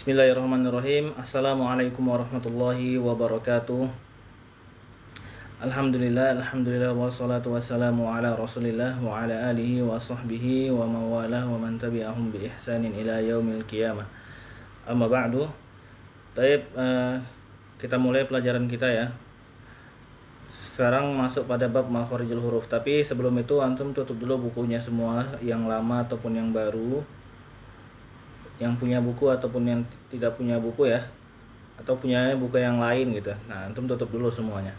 Bismillahirrahmanirrahim. Assalamualaikum warahmatullahi wabarakatuh. Alhamdulillah wassalatu wassalamu ala Rasulillah wa ala alihi wa sahbihi wa mawalah wa man tabi'ahum bi ihsanin ila yaumil qiyamah. Amma ba'du. Baik, kita mulai pelajaran kita ya. Sekarang masuk pada bab makharijul huruf. Tapi sebelum itu antum tutup dulu bukunya semua, yang lama ataupun yang baru. Yang punya buku ataupun yang tidak punya buku ya, atau punya buku yang lain gitu. Nah, antum tutup dulu semuanya.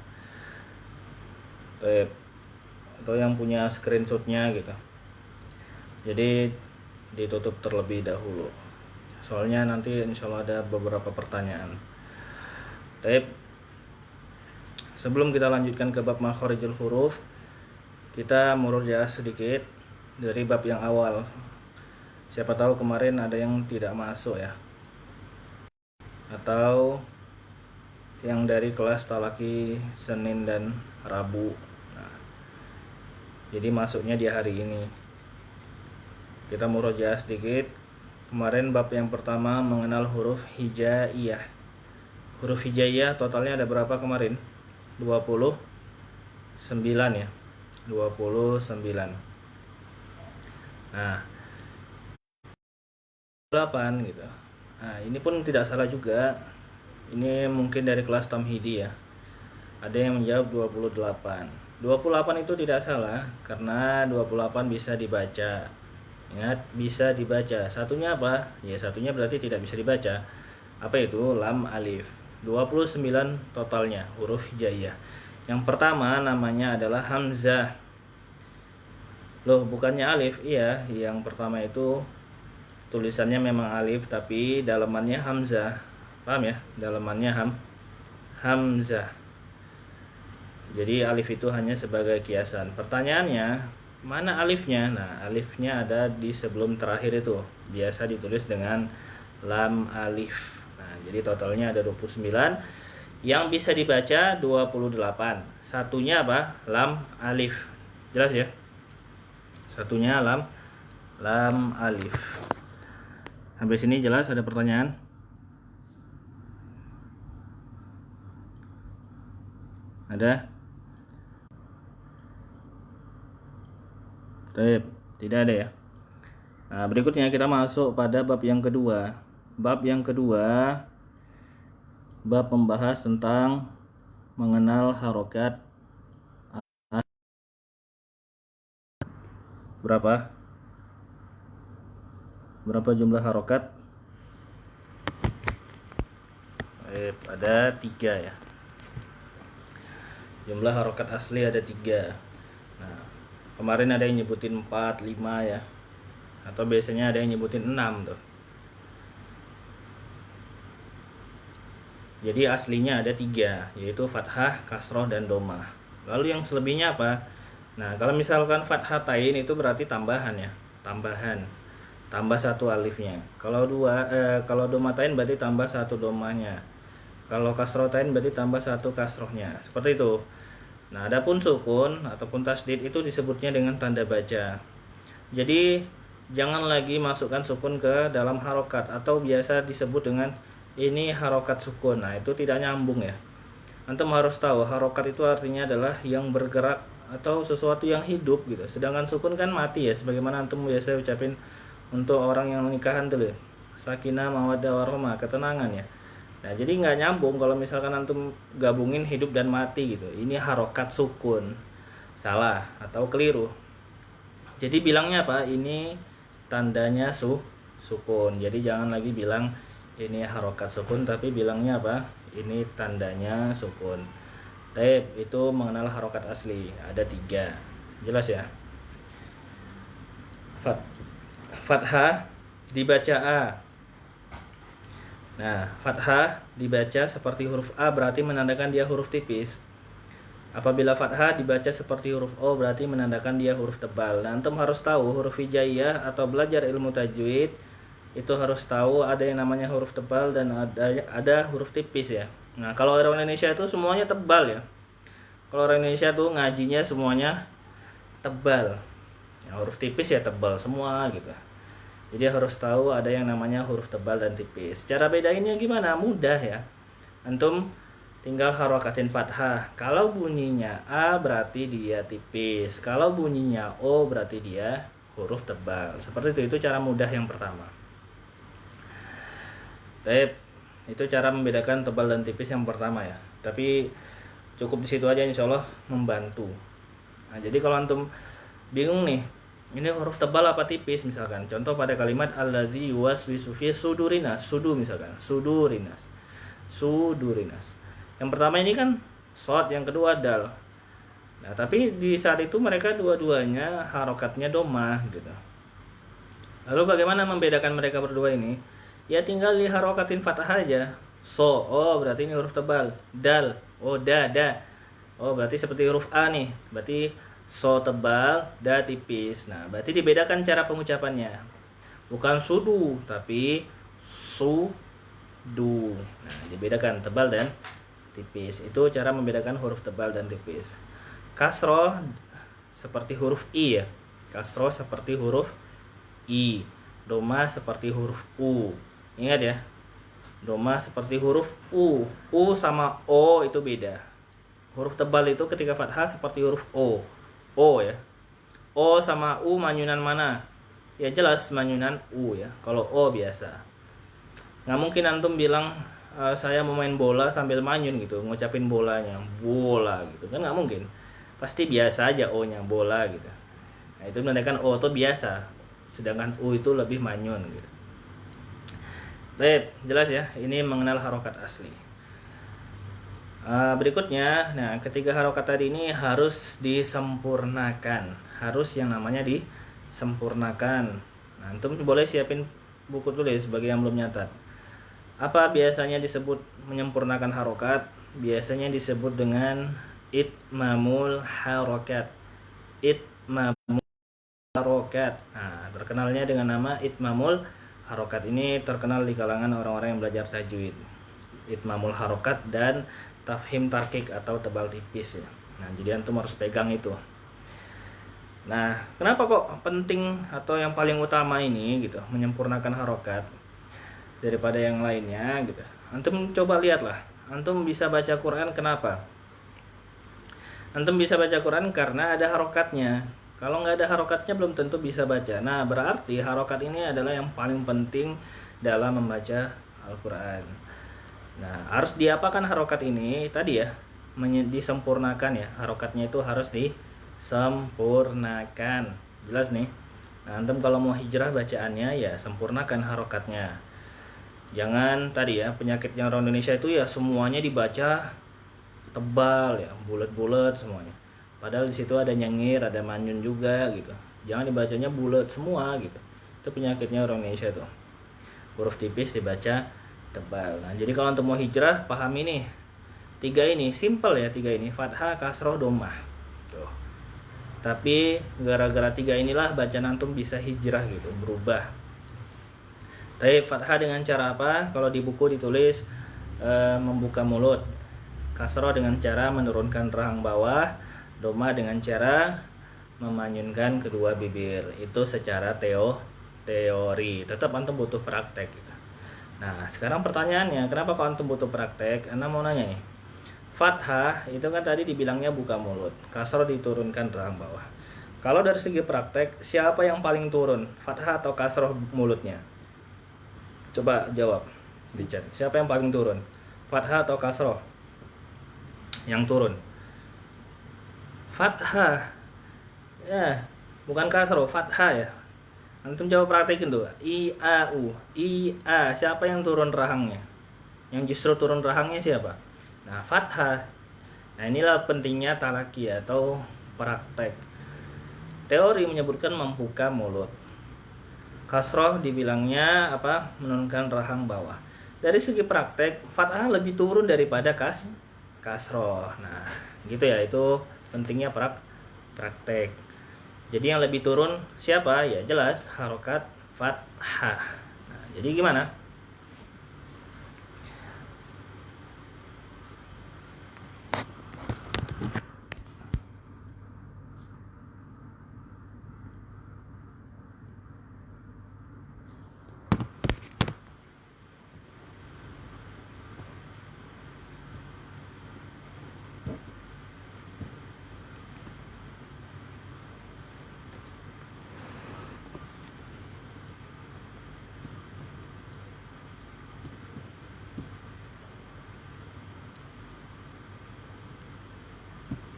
Atau yang punya screenshotnya gitu. Jadi ditutup terlebih dahulu. Soalnya nanti insya Allah ada beberapa pertanyaan. Sebelum kita lanjutkan ke bab makharijul huruf, kita murojaah sedikit dari bab yang awal. Siapa tahu kemarin ada yang tidak masuk ya, atau yang dari kelas talaki Senin dan Rabu. Nah, jadi masuknya di hari ini. Kita murojaah sedikit. Kemarin bab yang pertama mengenal huruf hijaiyah. Huruf hijaiyah totalnya ada berapa kemarin? 29 ya. 29. Nah, 8 gitu. Nah, ini pun tidak salah juga. Ini mungkin dari kelas Tamhidi ya. Ada yang menjawab 28. 28 itu tidak salah karena 28 bisa dibaca. Ingat, bisa dibaca. Satunya apa? Ya, satunya berarti tidak bisa dibaca. Apa itu? Lam alif. 29 totalnya huruf hijaiyah. Yang pertama namanya adalah hamzah. Loh, bukannya alif? Iya, yang pertama itu tulisannya memang alif tapi dalamannya hamzah. Paham ya? Dalamannya hamzah. Jadi alif itu hanya sebagai kiasan. Pertanyaannya, mana alifnya? Nah, alifnya ada di sebelum terakhir itu. Biasa ditulis dengan lam alif. Nah, jadi totalnya ada 29. Yang bisa dibaca 28. Satunya apa? Lam alif. Jelas ya? Satunya lam alif. Sampai sini jelas? Ada pertanyaan? Ada? Tidak ada ya. Nah, berikutnya kita masuk pada bab yang kedua. Bab yang kedua, bab membahas tentang mengenal harokat. Berapa jumlah harokat? Ada 3 ya. Jumlah harokat asli ada 3. Nah, kemarin ada yang nyebutin 4, 5 ya. Atau biasanya ada yang nyebutin 6 tuh. Jadi aslinya ada 3, yaitu fathah, kasroh, dan domah. Lalu yang selebihnya apa? Nah, kalau misalkan fathatain itu berarti tambahan ya. Tambah 1 alifnya. Kalau domatain berarti tambah 1 domahnya. Kalau kasrotain berarti tambah 1 kasrohnya. Seperti itu. Nah, adapun sukun ataupun tasdid itu disebutnya dengan tanda baca. Jadi jangan lagi masukkan sukun ke dalam harokat, atau biasa disebut dengan ini harokat sukun. Nah, itu tidak nyambung ya. Antum harus tahu harokat itu artinya adalah yang bergerak atau sesuatu yang hidup gitu. Sedangkan sukun kan mati ya, sebagaimana antum biasa ucapin untuk orang yang nikahan dulu, sakinah mawaddah warahmah, ketenangan ya. Nah, jadi nggak nyambung kalau misalkan antum gabungin hidup dan mati gitu. Ini harokat sukun. Salah atau keliru. Jadi bilangnya apa? Ini tandanya sukun. Jadi jangan lagi bilang ini harokat sukun, tapi bilangnya apa? Ini tandanya sukun. Itu mengenal harokat asli. Ada 3. Jelas ya? Fathah dibaca A. Nah, fathah dibaca seperti huruf A berarti menandakan dia huruf tipis. Apabila fathah dibaca seperti huruf O berarti menandakan dia huruf tebal. Nah, antum harus tahu huruf hijaiyah atau belajar ilmu tajwid itu harus tahu ada yang namanya huruf tebal dan ada huruf tipis ya. Nah, kalau orang Indonesia itu semuanya tebal ya. Kalau orang Indonesia tuh ngajinya semuanya tebal. Ya, huruf tipis ya tebal semua gitu. Jadi harus tahu ada yang namanya huruf tebal dan tipis. Cara bedainnya gimana? Mudah ya. Antum tinggal harokatin fathah. Kalau bunyinya A berarti dia tipis. Kalau bunyinya O berarti dia huruf tebal. Seperti itu cara mudah yang pertama. Baik, itu cara membedakan tebal dan tipis yang pertama ya. Tapi cukup di situ aja, insya Allah membantu. Nah, jadi kalau antum bingung nih, ini huruf tebal apa tipis misalkan. Contoh pada kalimat allazi yuwaswisu fi sudurinas, sudu misalkan, sudurinas. Sudurinas. Yang pertama ini kan shod, yang kedua dal. Nah, tapi di saat itu mereka dua-duanya harokatnya domah gitu. Lalu bagaimana membedakan mereka berdua ini? Ya tinggal diharokatin fathah aja. So, oh berarti ini huruf tebal. Dal, oh da. Oh berarti seperti huruf A nih. Berarti so tebal, da tipis. Nah, berarti dibedakan cara pengucapannya. Bukan sudu, tapi sudu. Nah, dibedakan tebal dan tipis. Itu cara membedakan huruf tebal dan tipis. Kasroh seperti huruf I ya. Kasroh seperti huruf I. Doma seperti huruf U. Ingat ya. Doma seperti huruf U. U sama O itu beda. Huruf tebal itu ketika fathah seperti huruf O. O ya. O sama U manyunan mana? Ya jelas manyunan U ya. Kalau O biasa. Nggak mungkin antum bilang saya mau main bola sambil manyun gitu, ngucapin bolanya, bola gitu kan, nggak mungkin. Pasti biasa aja O nya, bola gitu. Nah, itu menandakan O itu biasa, sedangkan U itu lebih manyun gitu. Baik, jelas ya, ini mengenal harokat asli. Berikutnya, nah ketiga harokat tadi ini harus disempurnakan, harus yang namanya disempurnakan. Nah, antum boleh siapin buku tulis bagi yang belum nyatat. Apa biasanya disebut menyempurnakan harokat? Biasanya disebut dengan itmamul harokat. Itmamul harokat. Nah, terkenalnya dengan nama itmamul harokat ini terkenal di kalangan orang-orang yang belajar tajwid. Itmamul harokat dan tafhim tarkik atau tebal tipis ya. Nah, jadi antum harus pegang itu. Nah, kenapa kok penting atau yang paling utama ini gitu, menyempurnakan harokat daripada yang lainnya gitu. Antum coba lihatlah, antum bisa baca Quran kenapa? Antum bisa baca Quran karena ada harokatnya. Kalau nggak ada harokatnya belum tentu bisa baca. Nah, berarti harokat ini adalah yang paling penting dalam membaca Al-Quran. Nah, harus diapakan harokat ini? Tadi ya, disempurnakan ya. Harokatnya itu harus disempurnakan. Jelas nih. Nah, antum kalau mau hijrah bacaannya ya sempurnakan harokatnya. Jangan tadi ya, penyakitnya orang Indonesia itu ya semuanya dibaca tebal ya, bulat-bulat semuanya. Padahal di situ ada nyengir, ada manyun juga gitu. Jangan dibacanya bulat semua gitu. Itu penyakitnya orang Indonesia tuh. Huruf tipis dibaca tebal. Nah, jadi kalau untuk mau hijrah pahami nih. Tiga ini simple ya, tiga ini fathah, kasroh, domah. Tuh. Tapi gara-gara tiga inilah bacaan antum bisa hijrah gitu, berubah. Tapi fathah dengan cara apa? Kalau di buku ditulis membuka mulut. Kasroh dengan cara menurunkan rahang bawah. Doma dengan cara memanyunkan kedua bibir. Itu secara teori. Tetap antum butuh praktek gitu. Nah, sekarang pertanyaannya, kenapa kalau antum butuh praktek? Anda mau nanya nih. Fathah itu kan tadi dibilangnya buka mulut. Kasroh diturunkan rahang bawah. Kalau dari segi praktek, siapa yang paling turun? Fathah atau kasroh mulutnya? Coba jawab di chat. Siapa yang paling turun? Fathah atau kasroh? Yang turun. Fathah. Ya, bukan kasroh, fathah ya. Antum coba praktekin tuh. I A U. I A. Siapa yang turun rahangnya? Yang justru turun rahangnya siapa? Nah, fathah. Nah, inilah pentingnya talaki atau praktek. Teori menyebutkan membuka mulut. Kasroh dibilangnya apa? Menurunkan rahang bawah. Dari segi praktek, fathah lebih turun daripada kasroh. Nah, gitu ya, itu pentingnya praktek. Jadi yang lebih turun siapa? Ya jelas harokat fathah. Nah, jadi gimana?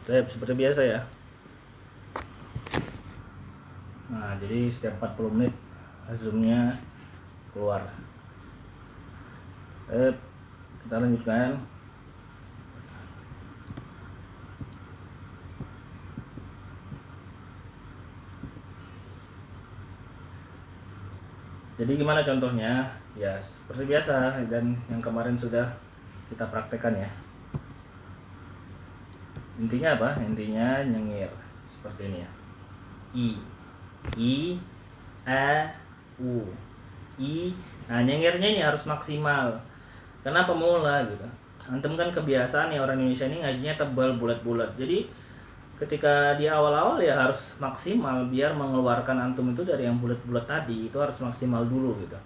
Seperti biasa ya. Nah, jadi setiap 40 menit zoomnya keluar. Kita lanjutkan. Jadi gimana contohnya? Ya seperti biasa dan yang kemarin sudah kita praktekkan ya. Intinya apa? Intinya nyengir seperti ini ya. I, A, U, I. Nah, nyengirnya ini harus maksimal. Karena pemula gitu. Antum kan kebiasaan nih, orang Indonesia ini ngajinya tebal bulat-bulat. Jadi ketika di awal-awal ya harus maksimal biar mengeluarkan antum itu dari yang bulat-bulat tadi, itu harus maksimal dulu gitu.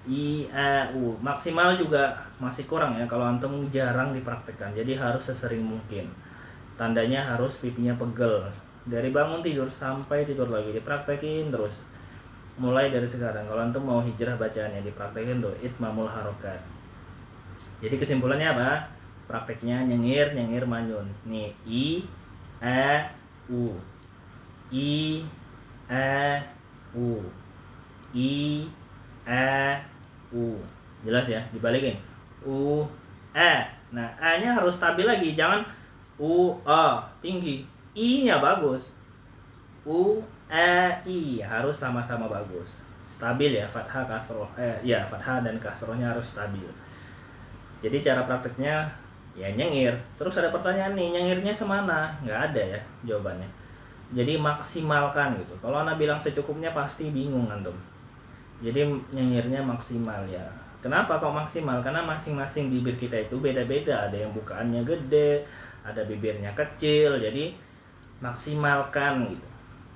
I, A, U. Maksimal juga masih kurang ya kalau antum jarang dipraktekkan. Jadi harus sesering mungkin. Tandanya harus pipinya pegel. Dari bangun tidur sampai tidur lagi dipraktekin terus. Mulai dari sekarang kalau antum mau hijrah bacaannya dipraktekin tuh itmamul harokat. Jadi kesimpulannya apa? Prakteknya nyengir manyun. Nih I, A, U. I, A, U. I, A, U. Jelas ya? Dibalikin. U, A. Nah, A-nya harus stabil lagi, jangan U, A tinggi. I-nya bagus. U, A, I harus sama-sama bagus. Stabil ya, fathah kasroh. Ya, fathah dan kasrohnya harus stabil. Jadi cara prakteknya ya nyengir. Terus ada pertanyaan nih, nyengirnya semana? Nggak ada ya jawabannya. Jadi maksimalkan gitu. Kalau anak bilang secukupnya pasti bingung antum. Jadi nyengirnya maksimal ya. Kenapa kok maksimal? Karena masing-masing bibir kita itu beda-beda. Ada yang bukaannya gede, ada bibirnya kecil. Jadi maksimalkan gitu.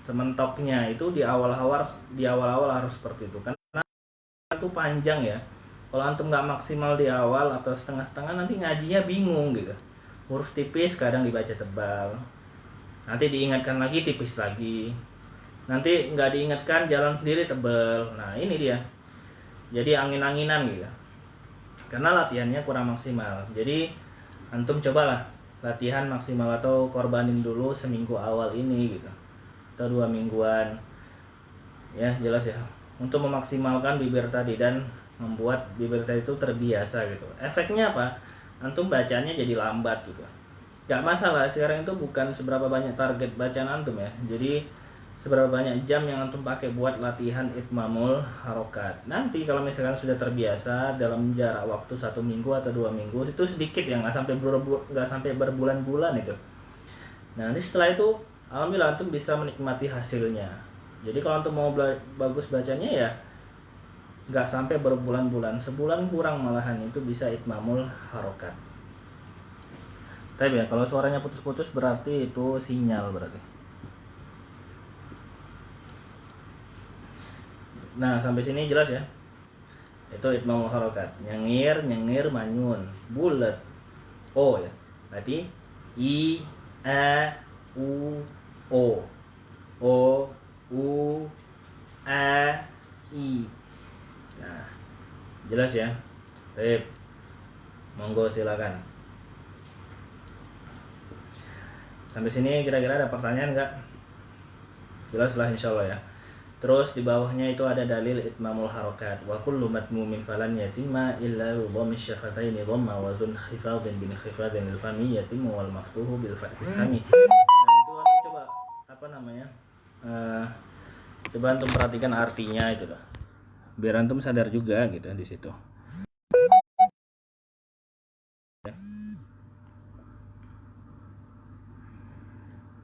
Sementoknya itu di awal-awal harus seperti itu. Karena itu panjang ya. Kalau antum nggak maksimal di awal atau setengah-setengah nanti ngajinya bingung gitu. Huruf tipis kadang dibaca tebal. Nanti diingatkan lagi tipis lagi. Nanti nggak diingatkan jalan sendiri tebal. Nah ini dia. Jadi angin-anginan gitu. Karena latihannya kurang maksimal. Jadi antum cobalah latihan maksimal atau korbanin dulu seminggu awal ini gitu. Atau 2 mingguan. Ya jelas ya. Untuk memaksimalkan bibir tadi dan membuat bibir tadi itu terbiasa gitu. Efeknya apa? Antum bacanya jadi lambat gitu. Gak masalah, sekarang itu bukan seberapa banyak target bacaan antum ya. Jadi seberapa banyak jam yang antum pakai buat latihan itmamul harokat. Nanti kalau misalkan sudah terbiasa dalam jarak waktu 1 minggu atau 2 minggu itu sedikit ya, nggak sampai berbulan-bulan itu. Nah nanti setelah itu alhamdulillah antum bisa menikmati hasilnya. Jadi kalau antum mau bagus bacanya ya nggak sampai berbulan-bulan, sebulan kurang malahan itu bisa itmamul harokat. Tapi ya kalau suaranya putus-putus berarti itu sinyal berarti. Nah sampai sini jelas ya. Itu itmamul harokat. Nyengir manyun, bulat. O ya. Berarti I, A, U, O. O, U, A, I. Nah, jelas ya. Baik. Monggo silakan. Sampai sini kira-kira ada pertanyaan nggak? Jelas lah insyaallah ya. Terus di bawahnya itu ada dalil itmamul harokat. Wa kullu matmumin falan yatimma illa dhammi syafataini dhamma wa zun khifadin bin khifadin al fami yatimu wal maftuhu bil fathi fami. Nah, itu antum coba apa namanya? Coba antum perhatikan artinya itu loh. Biar antum sadar juga gitu di situ.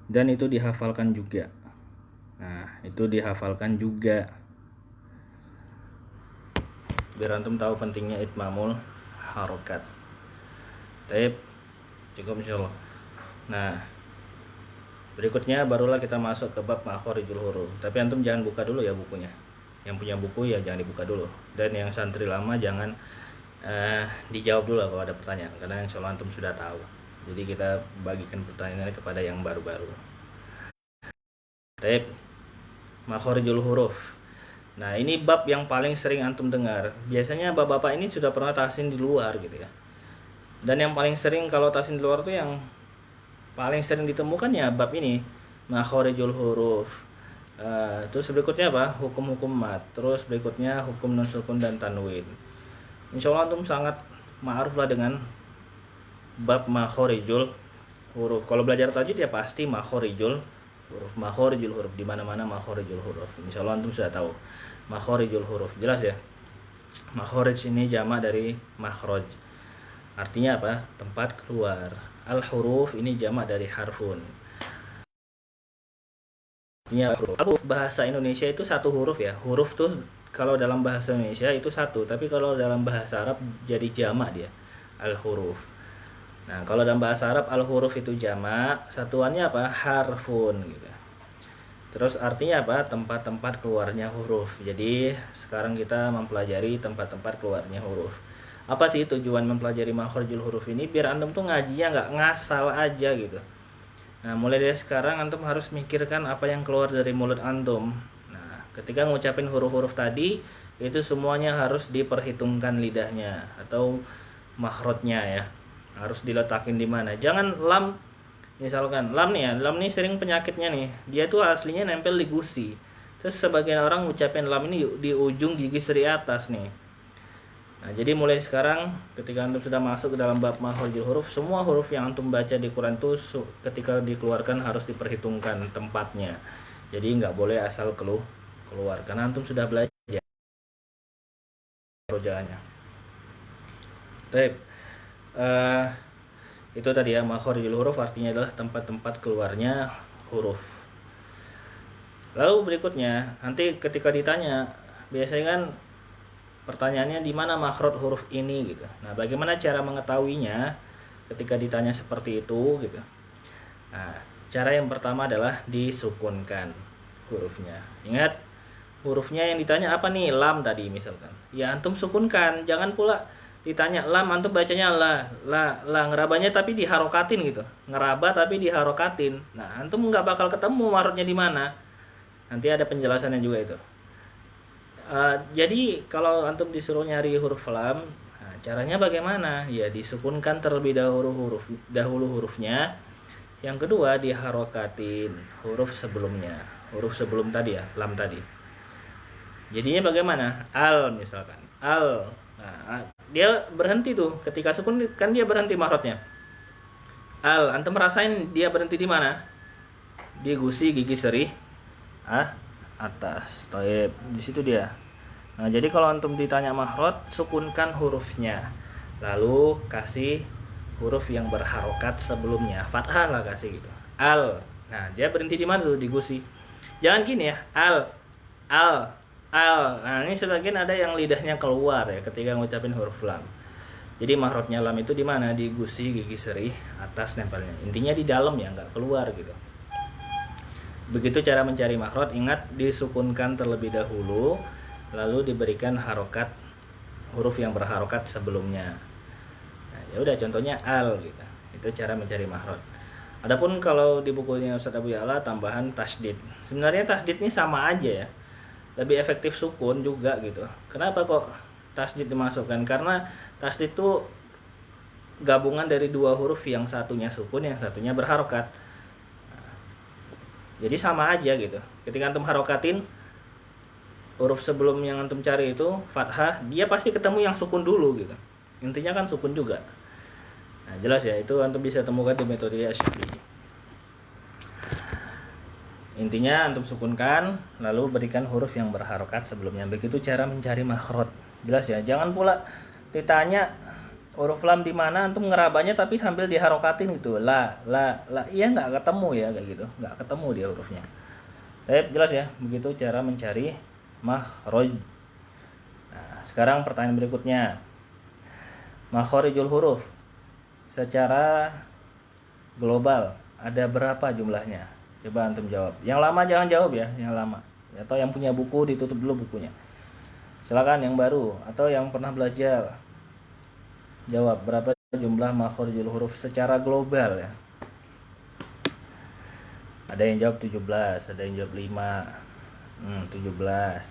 Dan itu dihafalkan juga. Nah, itu dihafalkan juga. Biar antum tahu pentingnya itmamul harokat. Baik, cukup insyaallah. Nah, berikutnya barulah kita masuk ke bab makhorijul huruf. Tapi antum jangan buka dulu ya bukunya. Yang punya buku ya jangan dibuka dulu. Dan yang santri lama jangan dijawab dulu kalau ada pertanyaan, karena insyaallah antum sudah tahu. Jadi kita bagikan pertanyaannya kepada yang baru-baru. Baik, makhorijul huruf. Nah ini bab yang paling sering antum dengar. Biasanya bapak-bapak ini sudah pernah tahsin di luar gitu ya. Dan yang paling sering kalau tahsin di luar tuh yang paling sering ditemukan ya bab ini, makhorijul huruf. Terus berikutnya apa? Hukum-hukum mat. Terus berikutnya hukum nun sukun dan tanwin. Insya Allah antum sangat ma'ruf lah dengan bab makhorijul huruf. Kalau belajar tajwid ya pasti makhorijul huruf. Makhorijul huruf di mana-mana makhorijul huruf. Insya Allah antum sudah tahu makhorijul huruf. Jelas ya? Makhraj ini jamak dari makhraj. Artinya apa? Tempat keluar. Al huruf ini jamak dari harfun. Huruf bahasa Indonesia itu satu huruf ya. Huruf tuh kalau dalam bahasa Indonesia itu satu, tapi kalau dalam bahasa Arab jadi jamak dia. Al huruf. Nah, kalau dalam bahasa Arab al huruf itu jamak, satuannya apa? Harfun gitu. Terus artinya apa? Tempat-tempat keluarnya huruf. Jadi sekarang kita mempelajari tempat-tempat keluarnya huruf. Apa sih tujuan mempelajari makhorijul huruf ini? Biar antum tuh ngajinya nggak ngasal aja gitu. Nah, mulai dari sekarang antum harus mikirkan apa yang keluar dari mulut antum. Nah, ketika ngucapin huruf-huruf tadi, itu semuanya harus diperhitungkan lidahnya atau makhrajnya ya. Harus diletakin di mana. Jangan lam, misalkan lam nih ya, lam nih sering penyakitnya nih. Dia tuh aslinya nempel di gusi. Terus sebagian orang ngucapin lam ini di ujung gigi seri atas nih. Nah, jadi mulai sekarang ketika antum sudah masuk ke dalam bab makhorijul huruf, semua huruf yang antum baca di Quran itu ketika dikeluarkan harus diperhitungkan tempatnya. Jadi nggak boleh asal keluar karena antum sudah belajar rojaannya. Baik. Itu tadi ya, makhorijul huruf artinya adalah tempat-tempat keluarnya huruf. Lalu berikutnya, nanti ketika ditanya, biasanya kan pertanyaannya di mana makhraj huruf ini gitu. Nah, bagaimana cara mengetahuinya ketika ditanya seperti itu gitu. Nah, cara yang pertama adalah disukunkan hurufnya. Ingat, hurufnya yang ditanya apa nih? Lam tadi misalkan. Ya antum sukunkan, jangan pula ditanya lam antum bacanya la ngerabanya tapi diharokatin gitu. Ngeraba tapi diharokatin. Nah, antum nggak bakal ketemu makhrajnya di mana. Nanti ada penjelasannya juga itu. Jadi kalau antum disuruh nyari huruf lam, nah, caranya bagaimana? Ya disukunkan terlebih dahulu hurufnya. Yang kedua diharokatin huruf sebelumnya, huruf sebelum tadi ya, lam tadi. Jadinya bagaimana? Al misalkan, al. Nah, dia berhenti tuh ketika sukun kan dia berhenti makhrajnya. Al, antum merasain dia berhenti di mana? Di gusi gigi seri atas. Toib, di situ dia. Nah, jadi kalau antum ditanya makhraj, sukunkan hurufnya. Lalu kasih huruf yang berharokat sebelumnya. Fathah lah kasih gitu. Al. Nah, dia berhenti di mana tuh? Di gusi. Jangan gini ya. Al. Nah, ini sebagian ada yang lidahnya keluar ya ketika ngucapin huruf lam. Jadi makhrajnya lam itu di mana? Di gusi gigi seri atas nempelnya. Intinya di dalam ya, nggak keluar gitu. Begitu cara mencari makhraj, ingat disukunkan terlebih dahulu, lalu diberikan harokat huruf yang berharokat sebelumnya. Nah, ya udah contohnya al gitu. Itu cara mencari makhraj. Adapun kalau di bukunya Ustaz Abu Ya'la tambahan tasdid. Sebenarnya tasdid ini sama aja ya. Lebih efektif sukun juga gitu. Kenapa kok tasdid dimasukkan? Karena tasdid itu gabungan dari dua huruf, yang satunya sukun, yang satunya berharokat. Jadi sama aja gitu. Ketika antum harokatin huruf sebelum yang antum cari itu fathah, dia pasti ketemu yang sukun dulu gitu. Intinya kan sukun juga. Nah, jelas ya, itu antum bisa temukan di metode Asy-Syafi'i. Intinya antum sukunkan lalu berikan huruf yang berharokat sebelumnya. Begitu cara mencari makhraj. Jelas ya, jangan pula ditanya huruf lam di mana antum ngerabanya tapi sambil diharokatin gitu. La. Iya nggak ketemu ya kayak gitu. Nggak ketemu dia hurufnya. Baik, jelas ya. Begitu cara mencari makhraj. Nah, sekarang pertanyaan berikutnya. Makhorijul huruf secara global ada berapa jumlahnya? Coba antum jawab. Yang lama jangan jawab ya, yang lama. Atau yang punya buku ditutup dulu bukunya. Silakan yang baru atau yang pernah belajar. Jawab berapa jumlah makhorijul huruf secara global ya. Ada yang jawab 17, ada yang jawab 5. 17.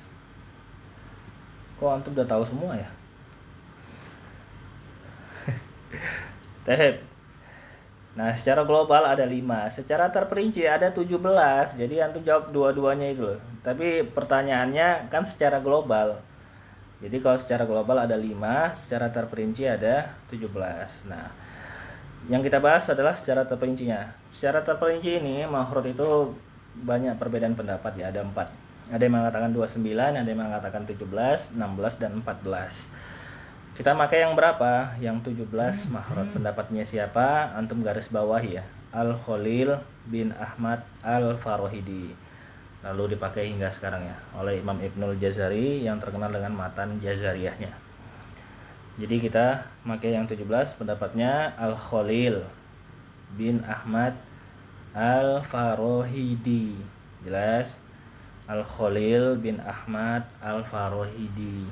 Kok antum udah tahu semua ya? Tehep. Nah, secara global ada 5, secara terperinci ada 17. Jadi antum jawab dua-duanya itu loh. Tapi pertanyaannya kan secara global. Jadi kalau secara global ada 5, secara terperinci ada 17. Nah, yang kita bahas adalah secara terperincinya. Secara terperinci ini makhraj itu banyak perbedaan pendapat ya, ada 4. Ada yang mengatakan 29, ada yang mengatakan 17, 16 dan 14. Kita pakai yang berapa? Yang 17 makhraj. Pendapatnya siapa? Antum garis bawahi ya. Al-Khalil bin Ahmad Al-Farahidi. Lalu dipakai hingga sekarang ya oleh Imam Ibnul Jazari yang terkenal dengan matan Jazariyahnya. Jadi kita pakai yang 17, pendapatnya Al-Khalil bin Ahmad Al-Farahidi. Jelas? Al-Khalil bin Ahmad Al-Farahidi.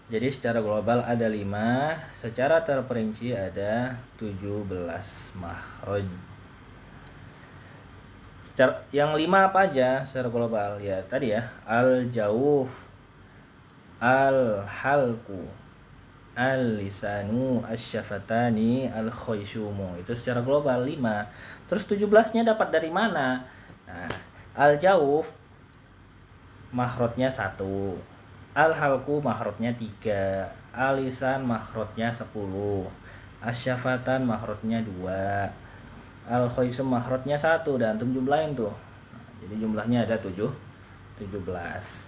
Jadi secara global ada 5, secara terperinci ada 17 makhraj. Yang 5 apa aja secara global? Ya tadi ya, al-jawf, al-halqu, al-lisanu, asy-syafatani, al-khaysyumu. Itu secara global 5. Terus 17-nya dapat dari mana? Nah, al-jawf makhrajnya 1. Al-halqu makhrajnya 3, al-lisan makhrajnya 10, asy-syafatan makhrajnya 2, al-khaysum makhrajnya 1, dan antum jumlahin tuh. Nah, jadi jumlahnya ada 17.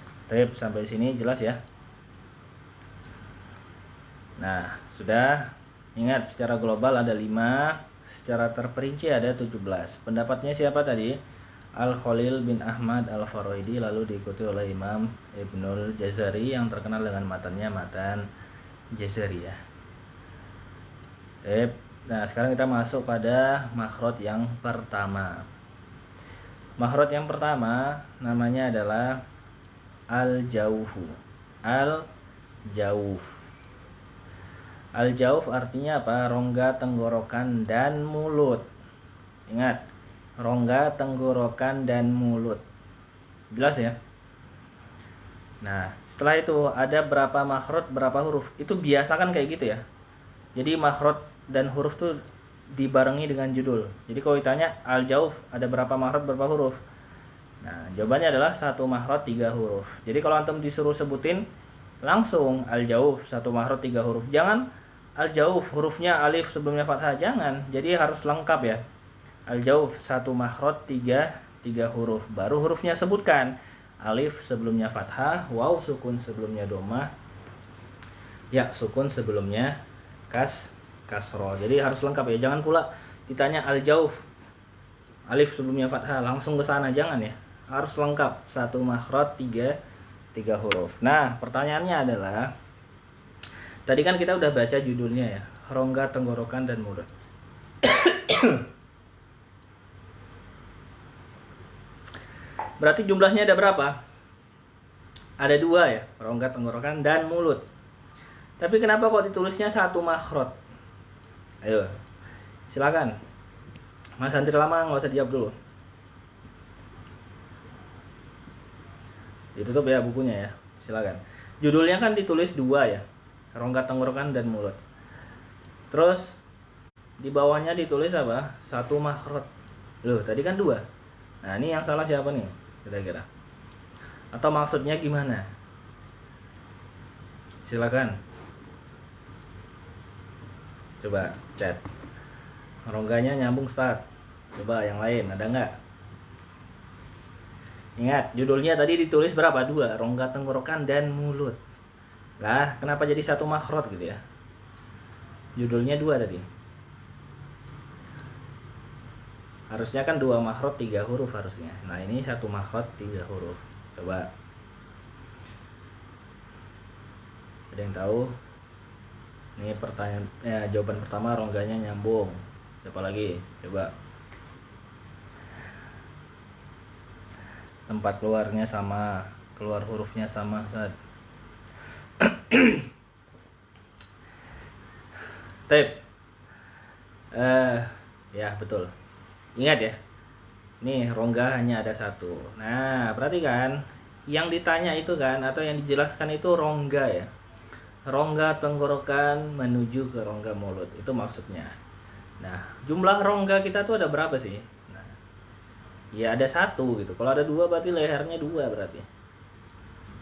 Sampai sini jelas ya. Nah, sudah. Ingat secara global ada 5, secara terperinci ada 17. Pendapatnya siapa tadi? Al-Khalil bin Ahmad Al-Farahidi, lalu diikuti oleh Imam Ibnul Jazari yang terkenal dengan matannya matan Jazariyah. Nah, sekarang kita masuk pada makhraj yang pertama. Makhraj yang pertama namanya adalah al-jawfu. Al-jawf. Al-jawf artinya apa? Rongga tenggorokan dan mulut. Ingat, rongga tenggorokan dan mulut. Jelas ya? Nah, setelah itu ada berapa makhraj, berapa huruf. Itu biasa kan kayak gitu ya. Jadi makhraj dan huruf tuh dibarengi dengan judul. Jadi kalau ditanya al-jawf ada berapa makhraj, berapa huruf? Nah, jawabannya adalah 1 makhraj 3 huruf. Jadi kalau antum disuruh sebutin langsung al-jawf 1 makhraj 3 huruf. Jangan al-jawf hurufnya alif sebelumnya fathah, jangan. Jadi harus lengkap ya. Al-jawf 1 makhraj 3 huruf. Baru hurufnya sebutkan. Alif sebelumnya fathah, waw sukun sebelumnya dhammah, ya sukun sebelumnya kasroh. Jadi harus lengkap ya. Jangan pula ditanya al-jawf alif sebelumnya fathah langsung ke sana, jangan ya. Harus lengkap 1 makhraj 3 huruf. Nah, pertanyaannya adalah tadi kan kita udah baca judulnya ya, rongga tenggorokan dan mulut. Berarti jumlahnya ada berapa? Ada 2 ya, rongga tenggorokan dan mulut. Tapi kenapa kok ditulisnya 1 makhraj? Ayo, silakan. Mas Santri lama nggak usah dijawab dulu. Ditutup ya bukunya ya, silakan. Judulnya kan ditulis 2 ya, rongga tenggorokan dan mulut. Terus di bawahnya ditulis apa? 1 makhraj. Loh, tadi kan 2. Nah, ini yang salah siapa nih? Kira-kira. Atau maksudnya gimana? Silakan. Coba chat. Rongganya nyambung start. Coba yang lain ada nggak? Ingat, judulnya tadi ditulis berapa? 2, rongga tenggorokan dan mulut. Lah, kenapa jadi 1 makhraj gitu ya? Judulnya 2 tadi. Harusnya kan 2 makhraj 3 huruf harusnya. Nah, ini 1 makhraj 3 huruf. Coba. Ada yang tahu? Ini pertanyaan jawaban pertama rongganya nyambung. Siapa lagi? Coba. Tempat keluarnya sama, keluar hurufnya sama, Ustaz. Tip. Ya, betul. Ingat ya, nih rongga hanya ada 1. Nah, perhatikan yang ditanya itu kan, atau yang dijelaskan itu rongga ya. rongga tenggorokan menuju ke rongga mulut, itu maksudnya. Nah, jumlah rongga kita tuh ada berapa sih? Nah, ya ada satu gitu. Kalau ada dua berarti lehernya dua berarti.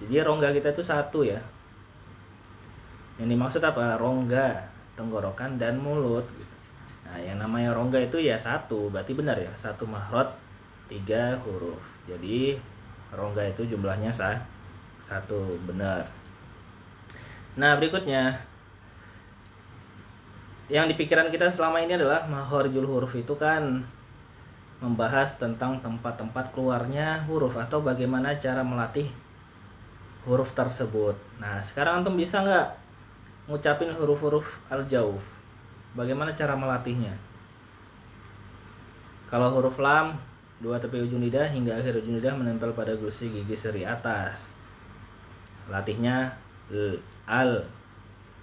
Jadi rongga kita itu satu ya. Yang dimaksud apa? Rongga tenggorokan dan mulut. Nah, yang namanya rongga itu ya satu, berarti benar ya, satu mahrot 3 huruf. Jadi rongga itu jumlahnya satu, benar. Nah, berikutnya yang di pikiran kita selama ini adalah makhorijul huruf itu kan membahas tentang tempat-tempat keluarnya huruf atau bagaimana cara melatih huruf tersebut. Nah, sekarang antum bisa nggak ngucapin huruf-huruf al-jauf? Bagaimana cara melatihnya? Kalau huruf lam, 2 tepi ujung lidah hingga akhir ujung lidah menempel pada gusi gigi seri atas. Latihnya al,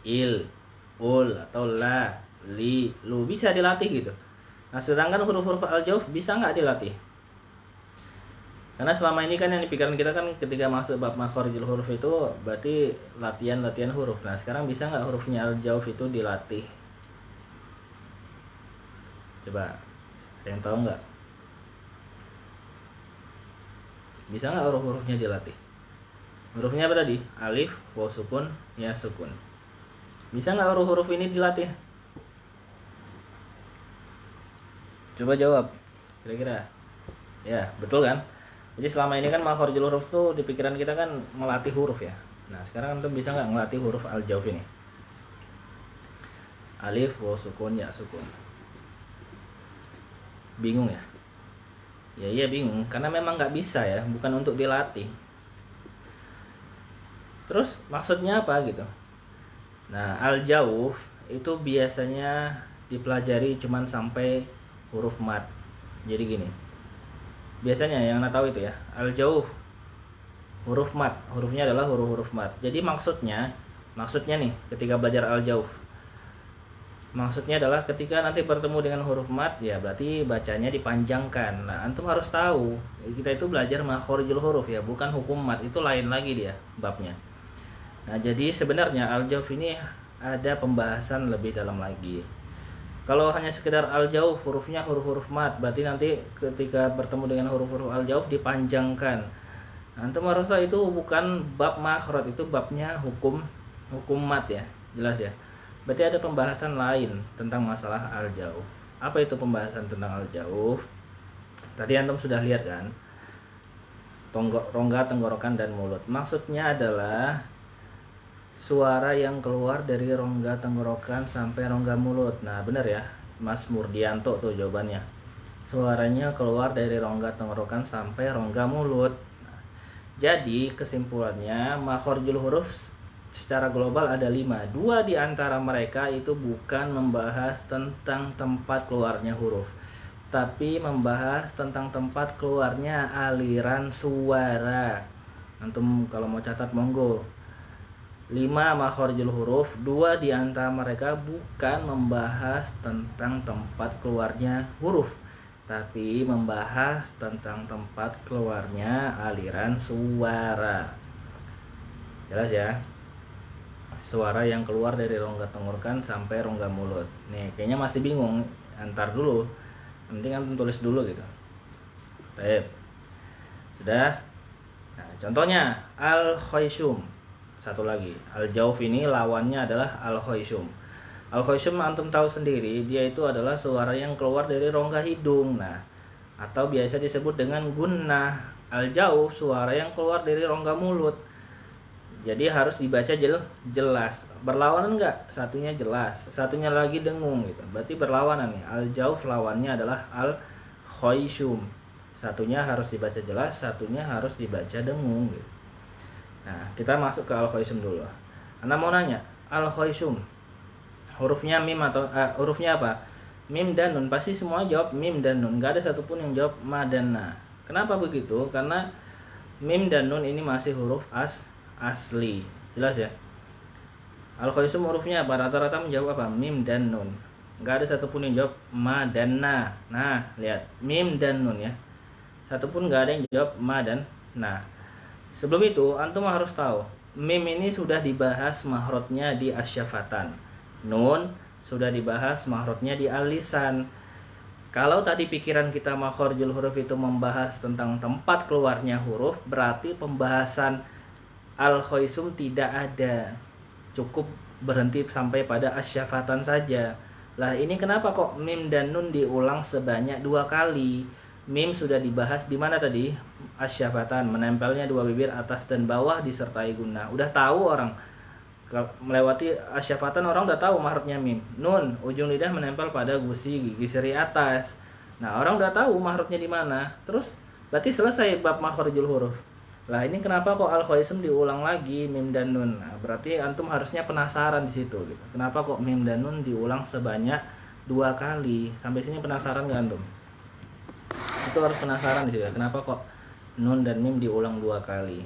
il, ul, atau la, li, lu, bisa dilatih gitu. Nah, sedangkan huruf-huruf al-jauf bisa nggak dilatih? Karena selama ini kan yang di pikiran kita kan ketika masuk bab makhorijul huruf itu berarti latihan huruf. Nah, sekarang bisa nggak hurufnya al-jauf itu dilatih? Coba, ada yang tahu nggak? Bisa nggak huruf-hurufnya dilatih? Hurufnya apa tadi? Alif, waw sukun, ya sukun. Bisa nggak huruf-huruf ini dilatih? Coba jawab, kira-kira. Ya, betul kan? Jadi selama ini kan makhorijul huruf tuh di pikiran kita kan melatih huruf ya. Nah, sekarang antum bisa nggak melatih huruf al-jauf ini? Alif, waw sukun, ya sukun. Bingung ya? Ya iya bingung, karena memang nggak bisa ya, bukan untuk dilatih. Terus maksudnya apa gitu? Nah, al-jauf itu biasanya dipelajari cuman sampai huruf mat. Jadi gini, biasanya yang anda tahu itu ya, al-jauf huruf mat, hurufnya adalah huruf-huruf mat. Jadi maksudnya nih ketika belajar al-jauf, maksudnya adalah ketika nanti bertemu dengan huruf mat ya berarti bacanya dipanjangkan. Nah, antum harus tahu kita itu belajar makhorijul huruf ya, bukan hukum mat, itu lain lagi dia babnya. Nah, jadi sebenarnya al-jauf ini ada pembahasan lebih dalam lagi. Kalau hanya sekedar al-jauf hurufnya huruf-huruf mat, berarti nanti ketika bertemu dengan huruf-huruf al-jauf dipanjangkan. Nah, antum harus tahu itu bukan bab makhraj, itu babnya hukum mat ya. Jelas ya? Berarti ada pembahasan lain tentang masalah al-jauf. Apa itu pembahasan tentang al-jauf? Tadi antum sudah lihat kan? Rongga tenggorokan dan mulut. Maksudnya adalah suara yang keluar dari rongga tenggorokan sampai rongga mulut. Nah, benar ya, Mas Murdianto tuh jawabannya. Suaranya keluar dari rongga tenggorokan sampai rongga mulut. Nah, jadi kesimpulannya makhorijul huruf secara global ada 5. 2 di antara mereka itu bukan membahas tentang tempat keluarnya huruf, tapi membahas tentang tempat keluarnya aliran suara. Antum kalau mau catat monggo. 5 makhorijul huruf, 2 di antara mereka bukan membahas tentang tempat keluarnya huruf, tapi membahas tentang tempat keluarnya aliran suara. Jelas ya? Suara yang keluar dari rongga tenggorokan sampai rongga mulut. Nih, kayaknya masih bingung. Antar dulu. Penting kan tulis dulu gitu. Baik. Sudah? Nah, contohnya al-khayshum. Satu lagi, al-jauf ini lawannya adalah al-khayshum. Al-khayshum antum tahu sendiri, dia itu adalah suara yang keluar dari rongga hidung. Nah, atau biasa disebut dengan gunnah. Al-jauf suara yang keluar dari rongga mulut. Jadi harus dibaca jelas. Berlawanan enggak? Satunya jelas, satunya lagi dengung gitu. Berarti berlawanan nih. Al-jauf lawannya adalah al-khayshum. Satunya harus dibaca jelas, satunya harus dibaca dengung gitu. Nah, kita masuk ke al-khayshum dulu. Anda mau nanya, al-khayshum hurufnya mim atau hurufnya apa? Mim dan nun. Pasti semua jawab mim dan nun. Gak ada satupun yang jawab ma dan na. Kenapa begitu? Karena mim dan nun ini masih huruf asli. Jelas ya? Al-khayshum hurufnya apa? Rata-rata menjawab apa? Mim dan nun. Gak ada satupun yang jawab ma dan na. Nah, lihat, mim dan nun ya. Satupun gak ada yang jawab ma dan na. Sebelum itu, antum harus tahu mim ini sudah dibahas mahrotnya di asyafatan. Nun sudah dibahas mahrotnya di alisan. Kalau tadi pikiran kita makhorijul huruf itu membahas tentang tempat keluarnya huruf, berarti pembahasan al-khoisum tidak ada. Cukup berhenti sampai pada asyafatan saja. Lah ini kenapa kok mim dan nun diulang sebanyak 2 kali? Mim sudah dibahas di mana tadi? Asyafatan, menempelnya 2 bibir atas dan bawah disertai gunnah. Udah tahu orang. Melewati asyafatan orang udah tahu mahrotnya mim. Nun, ujung lidah menempel pada gusi gigi seri atas. Nah, orang udah tahu mahrotnya di mana. Terus berarti selesai bab makhorijul huruf. Lah ini kenapa kok al-khoisum diulang lagi mim dan nun? Nah, berarti antum harusnya penasaran di situ gitu. Kenapa kok mim dan nun diulang sebanyak 2 kali? Sampai sini penasaran nggak antum? Itu harus penasaran di situ. Kenapa kok nun dan mim diulang 2 kali?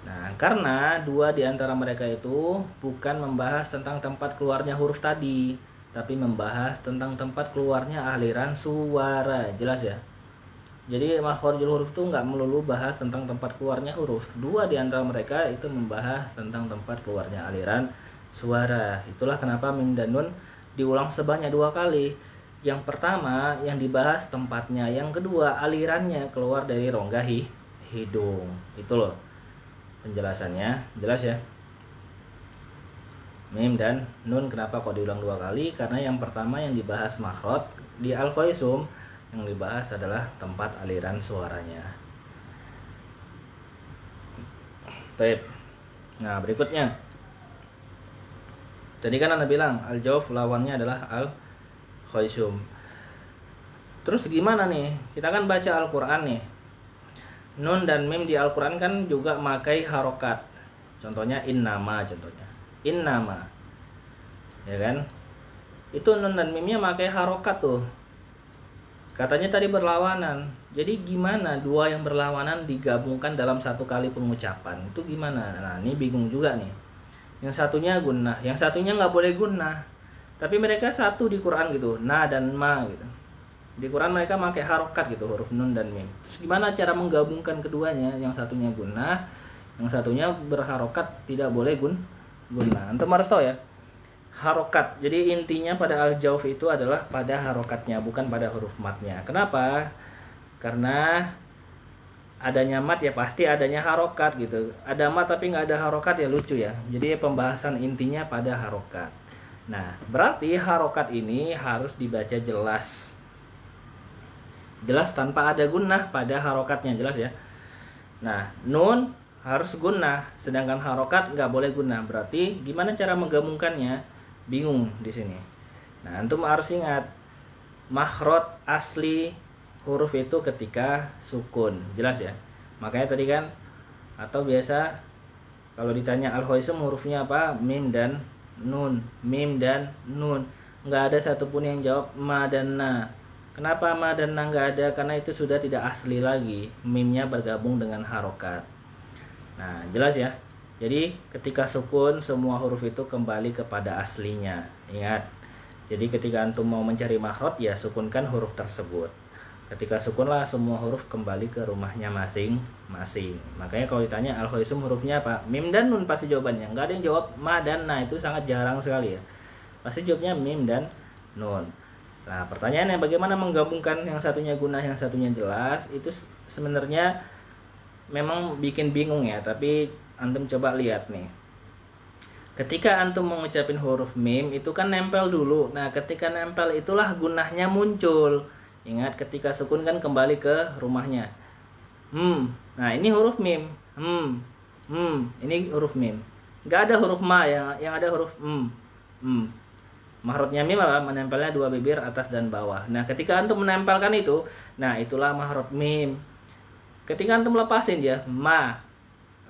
Nah, karena 2 di antara mereka itu bukan membahas tentang tempat keluarnya huruf tadi, tapi membahas tentang tempat keluarnya aliran suara. Jelas ya? Jadi makhorijul huruf itu nggak melulu bahas tentang tempat keluarnya huruf. 2 di antara mereka itu membahas tentang tempat keluarnya aliran suara. Itulah kenapa mim dan nun diulang sebanyak 2 kali. Yang pertama yang dibahas tempatnya, yang kedua alirannya keluar dari rongga hidung. Itu loh penjelasannya. Jelas ya? Mim dan nun kenapa kok diulang 2 kali? Karena yang pertama yang dibahas makhraj di al-khoisum, yang dibahas adalah tempat aliran suaranya. Baik. Nah, berikutnya. Tadi kan Anda bilang al-jawf lawannya adalah al-khoisum. Terus gimana nih? Kita kan baca Al-Qur'an nih. Nun dan mim di Al-Qur'an kan juga memakai harokat. Contohnya innama contohnya. Innama. Ya kan? Itu nun dan mimnya memakai harokat tuh. Katanya tadi berlawanan. Jadi gimana 2 yang berlawanan digabungkan dalam 1 kali pengucapan? Itu gimana? Nah, ini bingung juga nih. Yang satunya gunnah, yang satunya nggak boleh gunnah. Tapi mereka satu di Quran gitu, na dan ma gitu. Di Quran mereka pakai harokat gitu, huruf nun dan mim. Terus gimana cara menggabungkan keduanya? Yang satunya gunnah, yang satunya berharokat, tidak boleh gunnah. Antum harus tahu ya. Harokat. Jadi intinya pada al-jawf itu adalah pada harokatnya, bukan pada huruf matnya. Kenapa? Karena adanya mat ya pasti adanya harokat gitu. Ada mat tapi nggak ada harokat ya lucu ya. Jadi pembahasan intinya pada harokat. Nah, berarti harokat ini harus dibaca jelas. Jelas tanpa ada gunnah pada harokatnya, jelas ya. Nah, nun harus gunnah, sedangkan harokat nggak boleh gunnah. Berarti gimana cara menggabungkannya? Bingung di sini. Nah, antum harus ingat makhraj asli huruf itu ketika sukun, jelas ya. Makanya tadi kan atau biasa kalau ditanya al-khoisum hurufnya apa? Mim dan nun, mim dan nun. Nggak ada satupun yang jawab ma dan na. Kenapa ma dan na nggak ada? Karena itu sudah tidak asli lagi. Mimnya bergabung dengan harokat. Nah, jelas ya. Jadi ketika sukun semua huruf itu kembali kepada aslinya. Ingat. Jadi ketika antum mau mencari makhraj ya sukunkan huruf tersebut. Ketika sukunlah semua huruf kembali ke rumahnya masing-masing. Makanya kalau ditanya al-khoisum hurufnya apa? Mim dan nun pasti jawabannya. Nggak ada yang jawab ma dan na, itu sangat jarang sekali ya. Pasti jawabnya mim dan nun. Nah, pertanyaannya bagaimana menggabungkan yang satunya gunnah, yang satunya jelas? Itu sebenarnya memang bikin bingung ya, tapi antum coba lihat nih. Ketika antum mengucapin huruf mim itu kan nempel dulu. Nah, ketika nempel itulah gunnahnya muncul. Ingat ketika sukun kan kembali ke rumahnya. Nah, ini huruf mim. Ini huruf mim. Enggak ada huruf ma, yang ada huruf Mahrotnya mim apa? Menempelnya 2 bibir atas dan bawah. Nah, ketika antum menempelkan itu, nah itulah mahrot mim. Ketika antum lepasin dia, ma.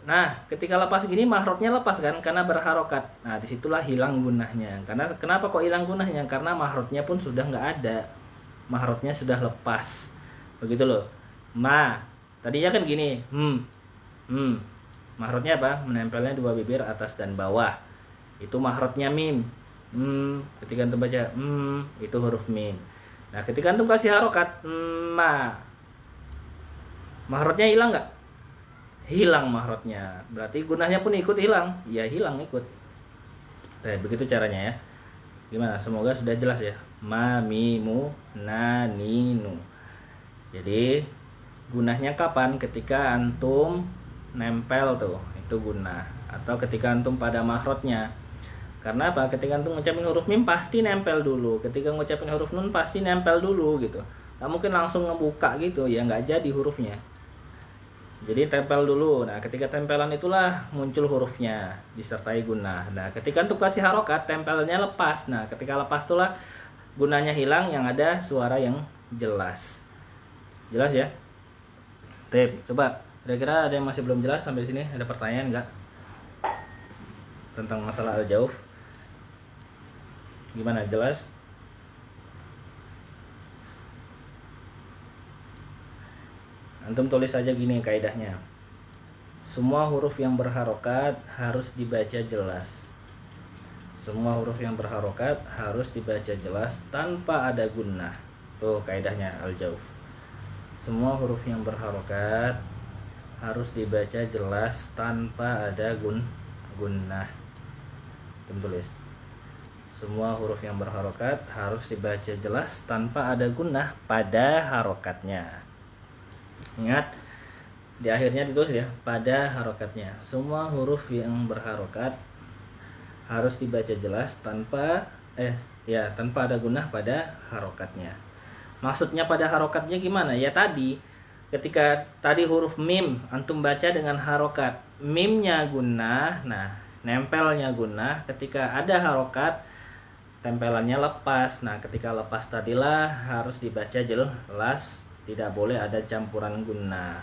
Nah, ketika lepas gini mahrotnya lepas kan karena berharokat. Nah, disitulah hilang gunnahnya. Karena kenapa kok hilang gunnahnya? Karena mahrotnya pun sudah nggak ada. Mahrotnya sudah lepas. Begitu loh. Ma. Tadinya kan gini, Mahrotnya apa? Menempelnya 2 bibir atas dan bawah. Itu mahrotnya mim. Ketika antum baca itu huruf mim. Nah, ketika antum kasih harokat ma, mahrotnya hilang nggak? hilang mahrotnya, berarti gunahnya pun ikut hilang. Ya hilang ikut. Nah, begitu caranya ya. Gimana? Semoga sudah jelas ya. Ma, mi, mu, na, ni, nu. Jadi gunahnya kapan? Ketika antum nempel tuh, itu gunah. Atau ketika antum pada mahrotnya. Karena apa? Ketika antum ngucapin huruf mim pasti nempel dulu. Ketika ngucapin huruf nun pasti nempel dulu gitu. Nggak mungkin langsung ngebuka gitu, ya nggak jadi hurufnya. Jadi tempel dulu. Nah, ketika tempelan itulah muncul hurufnya disertai gunah. Nah, ketika antum kasih harokat, tempelnya lepas. Nah, ketika lepas itulah gunanya hilang, yang ada suara yang jelas. Jelas ya? Tip, coba. Kira-kira ada yang masih belum jelas sampai sini? Ada pertanyaan nggak? Tentang masalah al-jauf? Gimana, jelas? Antum tulis saja gini kaidahnya. Semua huruf yang berharokat harus dibaca jelas. Semua huruf yang berharokat harus dibaca jelas tanpa ada gunnah. Tuh kaidahnya al-jauf. Semua huruf yang berharokat harus dibaca jelas tanpa ada gunnah. Tulis. Semua huruf yang berharokat harus dibaca jelas tanpa ada gunnah pada harokatnya. Ingat, di akhirnya ditulis ya, pada harokatnya. Semua huruf yang berharokat harus dibaca jelas tanpa ada gunnah pada harokatnya. Maksudnya pada harokatnya gimana? Ya tadi, ketika tadi huruf mim antum baca dengan harokat, mimnya gunnah, nah nempelnya gunnah. Ketika ada harokat, tempelannya lepas. Nah, ketika lepas tadilah harus dibaca jelas, tidak boleh ada campuran gunnah.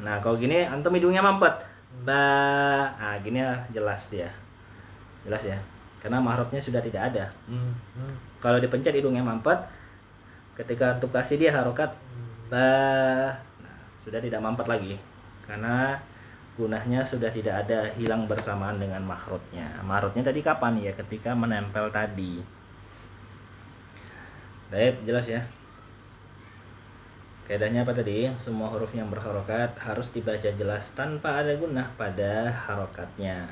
Nah, kalau gini antum hidungnya mampet. Ba. Nah, gini jelas dia. Jelas ya. Karena mahrotnya sudah tidak ada. Kalau dipencet hidungnya mampet, ketika antum kasih dia harokat ba, nah, sudah tidak mampet lagi. Karena gunahnya sudah tidak ada, hilang bersamaan dengan mahrotnya. Mahrotnya tadi kapan? Ya ketika menempel tadi. Baik, jelas ya. Kaidahnya apa tadi? Semua huruf yang berharokat harus dibaca jelas tanpa ada gunnah pada harokatnya.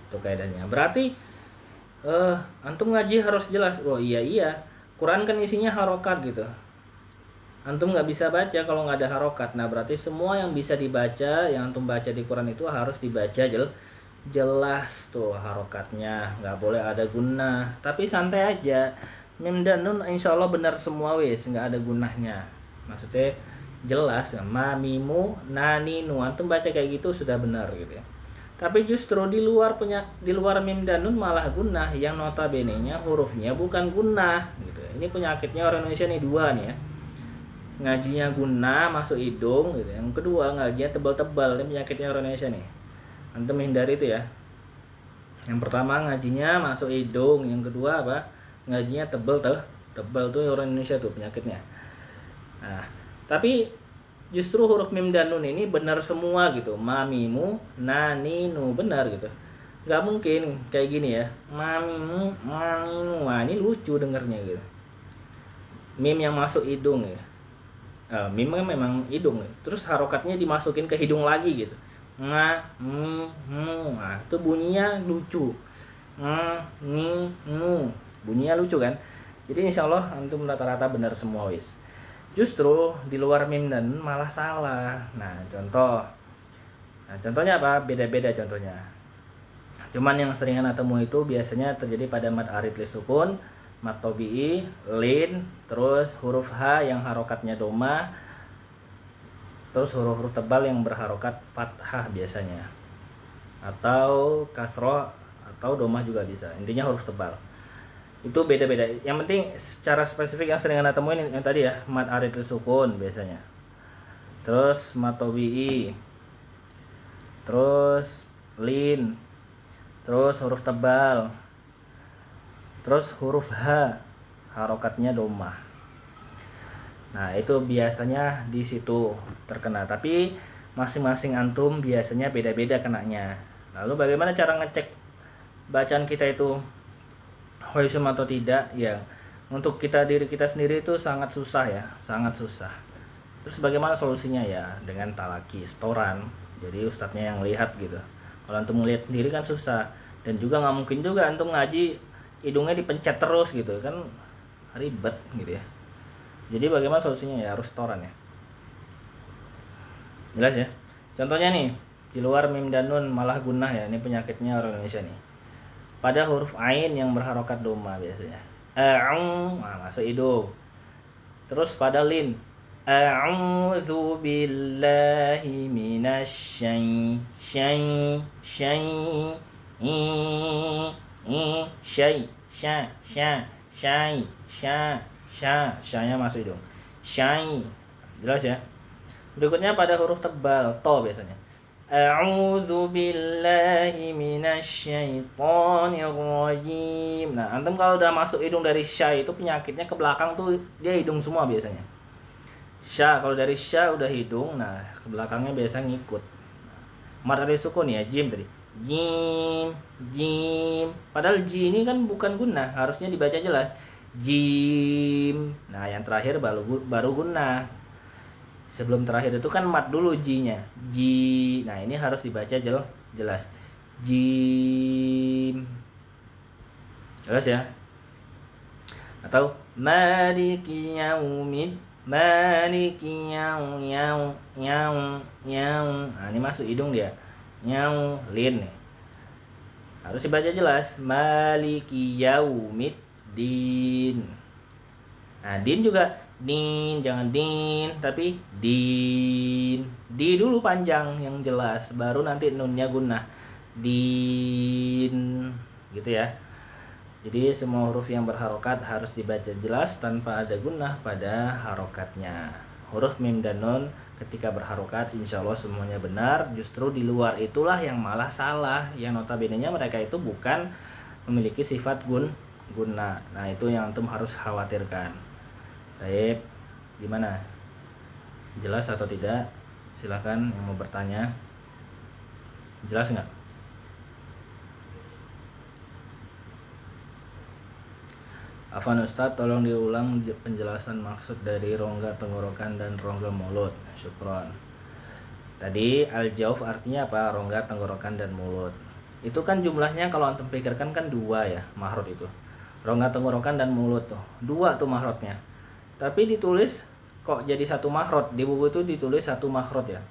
Itu kaidahnya. Berarti antum ngaji harus jelas. Oh iya, Quran kan isinya harokat gitu. Antum nggak bisa baca kalau nggak ada harokat. Nah, berarti semua yang bisa dibaca, yang antum baca di Quran itu harus dibaca jelas tuh harokatnya. Nggak boleh ada gunnah. Tapi santai aja. Mim dan nun insya Allah benar semua wis, nggak ada gunnahnya. Maksudnya jelas, ma, mimu, nani, nu. Antum baca kayak gitu sudah benar gitu ya. Tapi justru di luar mim dan nun malah gunnah, yang notabene-nya hurufnya bukan gunnah gitu. Ini penyakitnya orang Indonesia nih, dua nih ya. Ngajinya gunnah masuk hidung gitu. Yang kedua ngajinya tebal-tebal. Ini penyakitnya orang Indonesia nih. Antum hindari itu ya. Yang pertama ngajinya masuk hidung, yang kedua apa? Ngajinya tebal tuh orang Indonesia tuh penyakitnya. Nah, tapi justru huruf mim dan nun ini benar semua gitu. Ma, mimu, na, ni, nu, benar gitu. Gak mungkin kayak gini ya. Ma, mimu, ma, ni, nu. Nah, ini lucu dengernya gitu. Mim yang masuk hidung ya. Mim kan memang hidung ya. Terus harokatnya dimasukin ke hidung lagi gitu. Nga, mi, mu. Nah, itu bunyinya lucu. Nga, ni, nu. Bunyinya lucu kan? Jadi insya Allah antum rata-rata benar semua wis. Justru di luar mim dan malah salah. Nah, contohnya apa? Beda-beda contohnya. Cuman yang sering ana temui itu biasanya terjadi pada mad arid li sukun, mad tabi'i, lin, terus huruf H yang harokatnya doma, terus huruf-huruf tebal yang berharokat fathah biasanya. Atau kasroh atau domah juga bisa. Intinya huruf tebal. Itu beda-beda. Yang penting secara spesifik yang sering anda temuin yang tadi ya, mad arid sukun biasanya. Terus mad tabi'i. Terus lin. Terus huruf tebal. Terus huruf H harokatnya domah. Nah, itu biasanya di situ terkena. Tapi masing-masing antum biasanya beda-beda kenanya. Lalu bagaimana cara ngecek bacaan kita itu hoisum atau tidak? Ya, untuk diri kita sendiri itu sangat susah ya, sangat susah. Terus bagaimana solusinya ya? Dengan talaki, setoran. Jadi ustadznya yang lihat gitu. Kalau antum ngelihat sendiri kan susah, dan juga nggak mungkin juga antum ngaji hidungnya dipencet terus gitu kan, ribet gitu ya. Jadi bagaimana solusinya ya? Harus setoran ya. Jelas ya. Contohnya nih, di luar mim dan nun malah gunnah ya. Ini penyakitnya orang Indonesia nih. Pada huruf ain yang berharokat doma biasanya. Masuk hidung. Terus pada lin. A'udzu billahi minasy syai syanya masuk hidung. Syai. Jelas ya. Berikutnya pada huruf tebal, to biasanya. A'udzu billahi minasyaitonir rajim. Nah, antum kalau udah masuk hidung dari sya itu penyakitnya ke belakang tuh dia hidung semua biasanya. Sya, kalau dari sya udah hidung, nah ke belakangnya biasa ngikut. Mad ada sukun ya, jim tadi. Jim. Padahal ji ini kan bukan gunnah, harusnya dibaca jelas. Jim. Nah, yang terakhir baru gunnah. Sebelum terakhir itu kan mat dulu ji-nya. Ji. Nah, ini harus dibaca jelas. Jim. Jelas ya? Atau maliki yaumid. Maliki yaum. Nah, ini masuk hidung dia. Nyau lin nih. Harus dibaca jelas. Maliki yaumid din. Nah, din juga din, jangan din, tapi din. Di dulu panjang yang jelas, baru nanti nunnya gunnah. Din. Gitu ya. Jadi semua huruf yang berharokat harus dibaca jelas tanpa ada gunnah pada harokatnya. Huruf mim dan nun ketika berharokat insya Allah semuanya benar. Justru di luar itulah yang malah salah. Yang notabene-nya mereka itu bukan memiliki sifat gunnah. Nah, itu yang antum harus khawatirkan. Baik, gimana? Jelas atau tidak? Silakan yang mau bertanya. Jelas nggak? Afwan Ustadz, tolong diulang penjelasan maksud dari rongga tenggorokan dan rongga mulut. Syukron. Tadi al-jauf artinya apa? Rongga tenggorokan dan mulut. Itu kan jumlahnya kalau antum pikirkan kan 2 ya, mahrot itu. Rongga tenggorokan dan mulut tuh. 2 tuh mahrotnya. Tapi ditulis kok jadi 1 mahrot. Di buku itu ditulis 1 mahrot ya.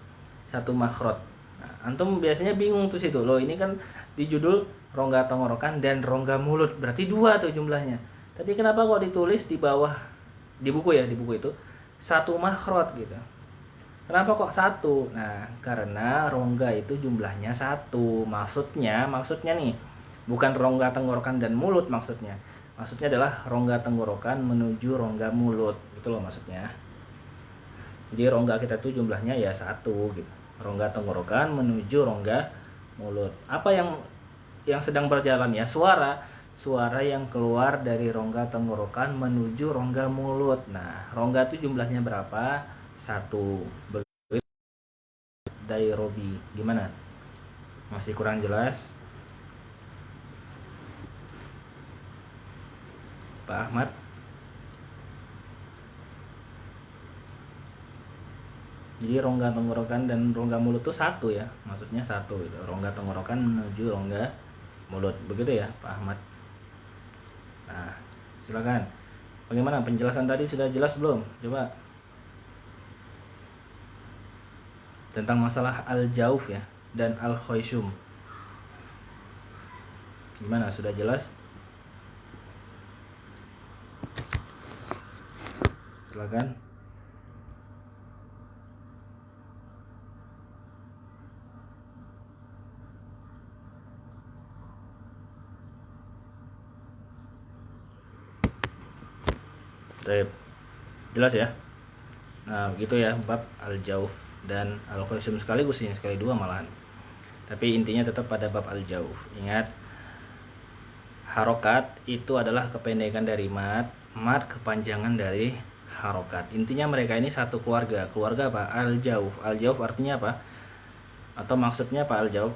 1 mahrot. Nah, antum biasanya bingung tuh situ. Loh, ini kan di judul rongga tenggorokan dan rongga mulut. Berarti 2 tuh jumlahnya. Tapi kenapa kok ditulis di bawah di buku itu 1 makhraj gitu. Kenapa kok 1? Nah, karena rongga itu jumlahnya 1. Maksudnya nih, bukan rongga tenggorokan dan mulut maksudnya. Maksudnya adalah rongga tenggorokan menuju rongga mulut. Itu loh maksudnya. Jadi rongga kita tuh jumlahnya ya 1 gitu. Rongga tenggorokan menuju rongga mulut. Apa yang sedang berjalan ya? Suara yang keluar dari rongga tenggorokan menuju rongga mulut. Nah, rongga itu jumlahnya berapa? 1. Dari Robi. Gimana? Masih kurang jelas? Pak Ahmad? Jadi rongga tenggorokan dan rongga mulut itu 1 ya. Maksudnya 1 gitu. Rongga tenggorokan menuju rongga mulut. Begitu ya, Pak Ahmad? Nah, silakan. Bagaimana penjelasan tadi, sudah jelas belum? Coba. Tentang masalah al-jauf ya dan al-khoisum. Gimana? Sudah jelas? Silakan. Jelas ya? Nah, begitu ya bab al-jauf dan al-khoisum sekaligus ini, sekali 2 malahan. Tapi intinya tetap pada bab al-jauf. Ingat, harokat itu adalah kependekan dari mat kepanjangan dari harokat. Intinya mereka ini satu keluarga. Keluarga apa? Al-jauf. Al-jauf artinya apa? Atau maksudnya apa al-jauf?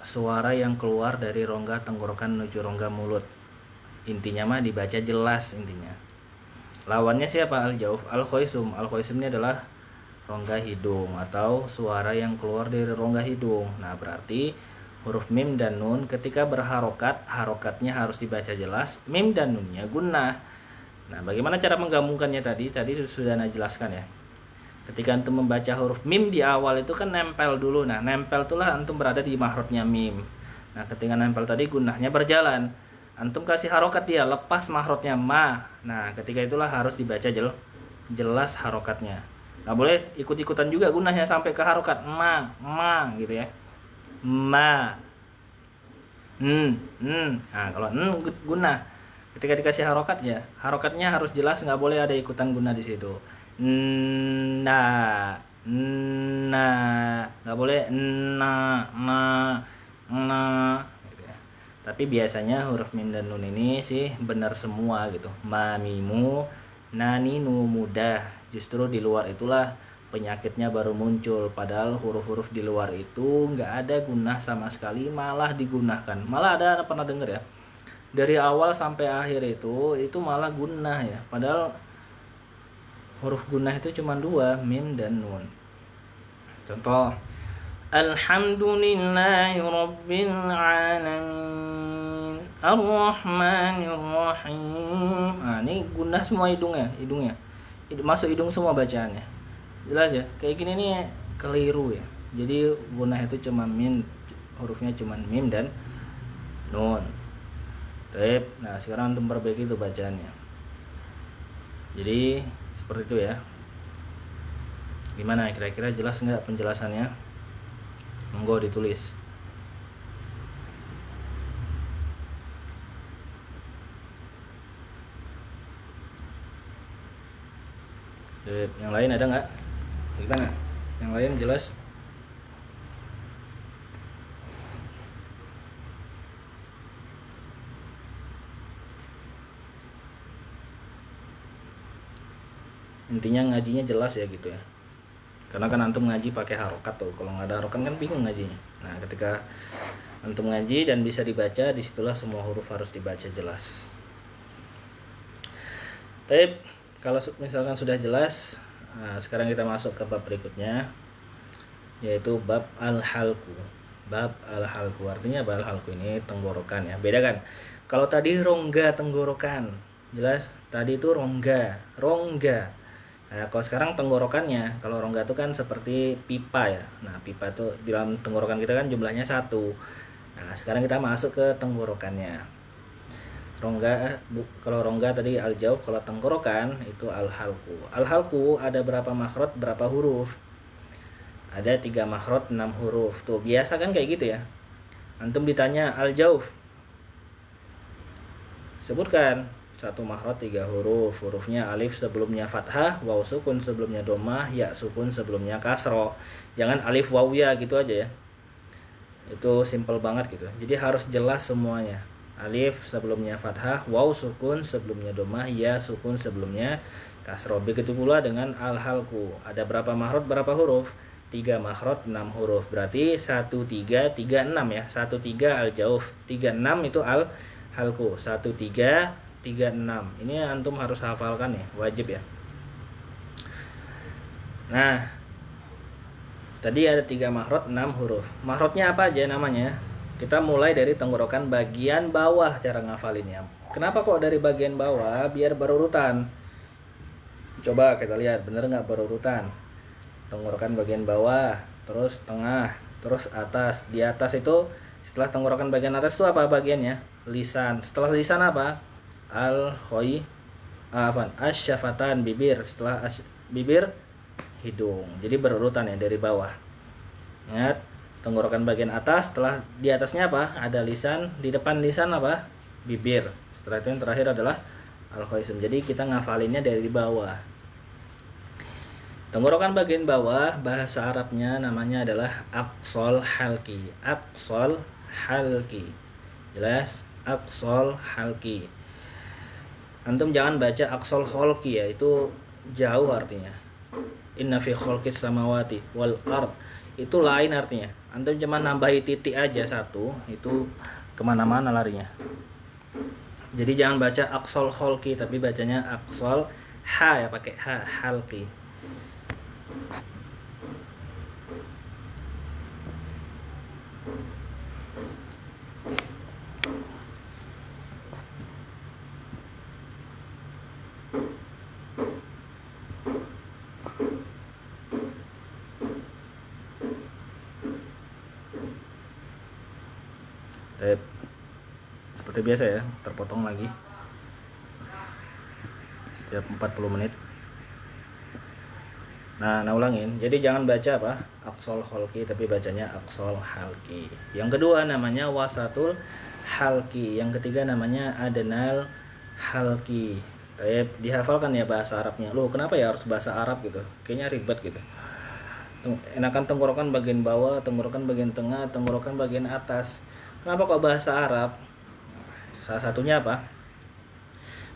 Suara yang keluar dari rongga tenggorokan menuju rongga mulut. Intinya mah dibaca jelas intinya. Lawannya siapa? Al-jauf. Al-khoisum. Al-khoisum ini adalah rongga hidung atau suara yang keluar dari rongga hidung. Nah, berarti huruf mim dan nun ketika berharokat, harokatnya harus dibaca jelas, mim dan nunnya gunnah. Nah, bagaimana cara menggabungkannya tadi? Tadi sudah Ana jelaskan ya. Ketika antum membaca huruf mim di awal itu kan nempel dulu. Nah, nempel itulah antum berada di mahrotnya mim. Nah, ketika nempel tadi gunnahnya berjalan. Antum kasih harokat dia, lepas mahrotnya ma. Nah, ketika itulah harus dibaca jelas harokatnya. Nggak boleh ikut-ikutan juga gunnahnya sampai ke harokat ma gitu ya. Ma. Nah, kalau gunnah ketika dikasih harokat ya, harokatnya harus jelas, nggak boleh ada ikutan gunnah di situ. Nah, nggak boleh gitu ya. Tapi biasanya huruf mim dan nun ini sih benar semua gitu. Ma mimu nani nu mudah. Justru di luar itulah penyakitnya baru muncul, padahal huruf-huruf di luar itu nggak ada gunnah sama sekali, malah digunakan. Malah ada pernah dengar ya, dari awal sampai akhir itu malah gunnah ya, padahal huruf gunnah itu cuma 2, mim dan nun. Contoh, Alhamdulillahi Rabbil Alamin Ar-Rahmanir Rahim. Nah, ini gunnah semua hidungnya masuk hidung semua bacaannya. Jelas ya, kayak gini nih keliru ya. Jadi gunnah itu cuma mim, hurufnya cuma mim dan nun. Baik, nah sekarang untuk perbaiki itu bacaannya. Jadi seperti itu ya. Gimana kira-kira jelas nggak penjelasannya? Monggo ditulis. Baik, yang lain ada nggak? Gimana? Yang lain jelas? Intinya ngajinya jelas ya gitu ya. Karena kan antum ngaji pakai harokat tuh. Kalau nggak ada harokat kan bingung ngajinya. Nah, ketika antum ngaji dan bisa dibaca, disitulah semua huruf harus dibaca jelas. Tapi kalau misalkan sudah jelas, nah sekarang kita masuk ke bab berikutnya, yaitu bab al-halku. Bab al-halku artinya bab al-halku ini tenggorokan ya. Beda kan? Kalau tadi rongga tenggorokan, jelas tadi itu rongga. Nah, kalau sekarang tenggorokannya, kalau rongga itu kan seperti pipa ya. Nah, pipa itu di dalam tenggorokan kita kan jumlahnya 1. Nah, sekarang kita masuk ke tenggorokannya. Kalau rongga tadi al-jauf, kalau tenggorokan itu al-halku. Al-halku ada berapa makhraj, berapa huruf? Ada 3 makhraj, 6 huruf. Tuh, biasa kan kayak gitu ya. Antum ditanya al-jauf, sebutkan 1 makhraj 3 huruf. Hurufnya alif sebelumnya fathah, waw sukun sebelumnya domah, ya sukun sebelumnya kasroh. Jangan alif waw ya gitu aja ya. Itu simple banget gitu. Jadi harus jelas semuanya. Alif sebelumnya fathah, waw sukun sebelumnya domah, ya sukun sebelumnya kasroh. Begitu pula dengan al-halku. Ada berapa makhraj, berapa huruf? 3 makhraj 6 huruf. Berarti 1 3 3 6 ya. 1 3 al-jauf, 3 6 itu al-halku. 1 3 3 6. Ini antum harus hafalkan ya, wajib ya. Nah, tadi ada 3 makhraj 6 huruf. Makhrajnya apa aja namanya? Kita mulai dari tenggorokan bagian bawah cara ngafalinnya. Kenapa kok dari bagian bawah? Biar berurutan. Coba kita lihat bener nggak berurutan. Tenggorokan bagian bawah, terus tengah, terus atas. Di atas itu setelah tenggorokan bagian atas itu apa bagiannya? Lisan. Setelah lisan apa? Asyafatan, bibir. Setelah bibir, hidung. Jadi berurutan ya dari bawah. Ingat, tenggorokan bagian atas, setelah di atasnya apa? Ada lisan, di depan lisan apa? Bibir. Setelah itu yang terakhir adalah al-khoisum. Jadi kita ngafalinnya dari bawah. Tenggorokan bagian bawah bahasa Arabnya namanya adalah aqsal halki. Aqsal halki. Jelas? Aqsal halki. Antum jangan baca aqsal kholqi ya, itu jauh artinya. Inna fi kholqis samawati wal ard, itu lain artinya. Antum cuma nambahi titik aja 1, itu kemana-mana larinya. Jadi jangan baca aqsal kholqi, tapi bacanya aqsal Ha ya, pakai ha, halqi. Baik. Seperti biasa ya, terpotong lagi setiap 40 menit. Nah, ulangin. Jadi jangan baca apa? Aqsal halqi, tapi bacanya aqsal halqi. Yang kedua namanya wasatul halqi. Yang ketiga namanya adnal halqi. Baik, dihafalkan ya bahasa Arabnya. Loh, kenapa ya harus bahasa Arab gitu? Kayaknya ribet gitu. Enakan tenggorokan bagian bawah, tenggorokan bagian tengah, tenggorokan bagian atas. Kenapa kok bahasa Arab? Salah satunya apa?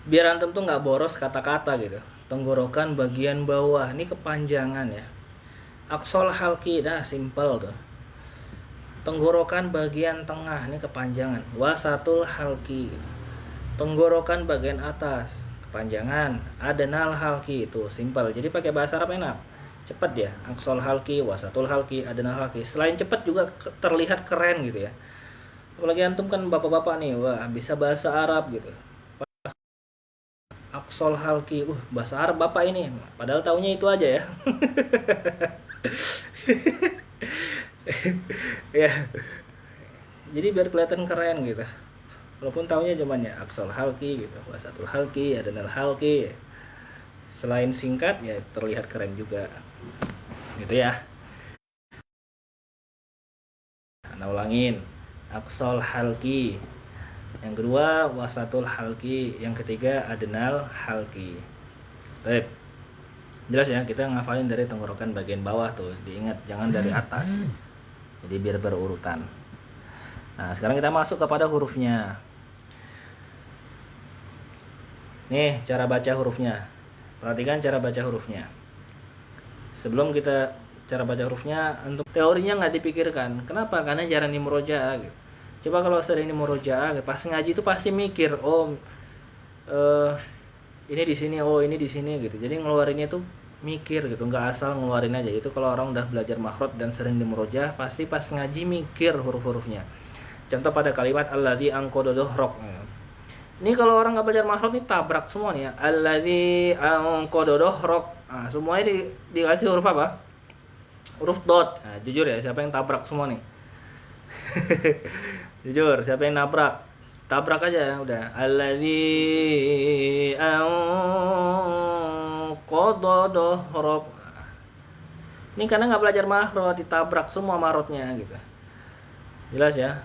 Biar antum tuh nggak boros kata-kata gitu. Tenggorokan bagian bawah, ini kepanjangan ya. Aqsal halqi, dah simpel tuh. Tenggorokan bagian tengah, ini kepanjangan. Wasatul halqi, tenggorokan bagian atas, kepanjangan. Adnal halqi, itu simpel. Jadi pakai bahasa Arab enak, cepat ya. Aqsal halqi, wasatul halqi, adnal halqi. Selain cepat juga terlihat keren gitu ya. Apalagi antum kan bapak-bapak nih, wah bisa bahasa Arab gitu. Aqsal halqi, bahasa Arab bapak ini, padahal taunya itu aja ya. Ya, jadi biar kelihatan keren gitu, walaupun taunya cuman ya aqsal halqi gitu, wasatul halqi, adnal halqi. Selain singkat ya terlihat keren juga gitu ya. Nah, ulangin. Aqsal halqi, yang kedua wasatul halqi, yang ketiga adnal halqi. Baik, jelas ya, kita ngafalin dari tenggorokan bagian bawah tuh, diingat jangan dari atas, jadi biar berurutan. Nah, sekarang kita masuk kepada hurufnya. Nih cara baca hurufnya, perhatikan cara baca hurufnya. Sebelum kita cara baca hurufnya, untuk teorinya nggak dipikirkan. Kenapa? Karena jarang di murojaah gitu. Coba kalau sering di murojaah, pas ngaji itu pasti mikir, ini di sini, ini di sini gitu. Jadi ngeluarinnya tuh mikir gitu, nggak asal ngeluarin aja. Itu kalau orang udah belajar makhraj dan sering di murojaah, pasti pas ngaji mikir huruf-hurufnya. Contoh pada kalimat allazi anqadha dhahrok. Ini kalau orang nggak belajar makhraj ini tabrak semua nih ya. Allazi anqadha dhahrok. Nah, semuanya dikasih huruf apa? Huruf dot. Nah, jujur ya, siapa yang tabrak semua nih? Jujur, siapa yang nabrak? Tabrak aja ya, udah. Allazi anqadha dhahrok. Ini karena nggak belajar makhraj, ditabrak semua marotnya gitu. Jelas ya?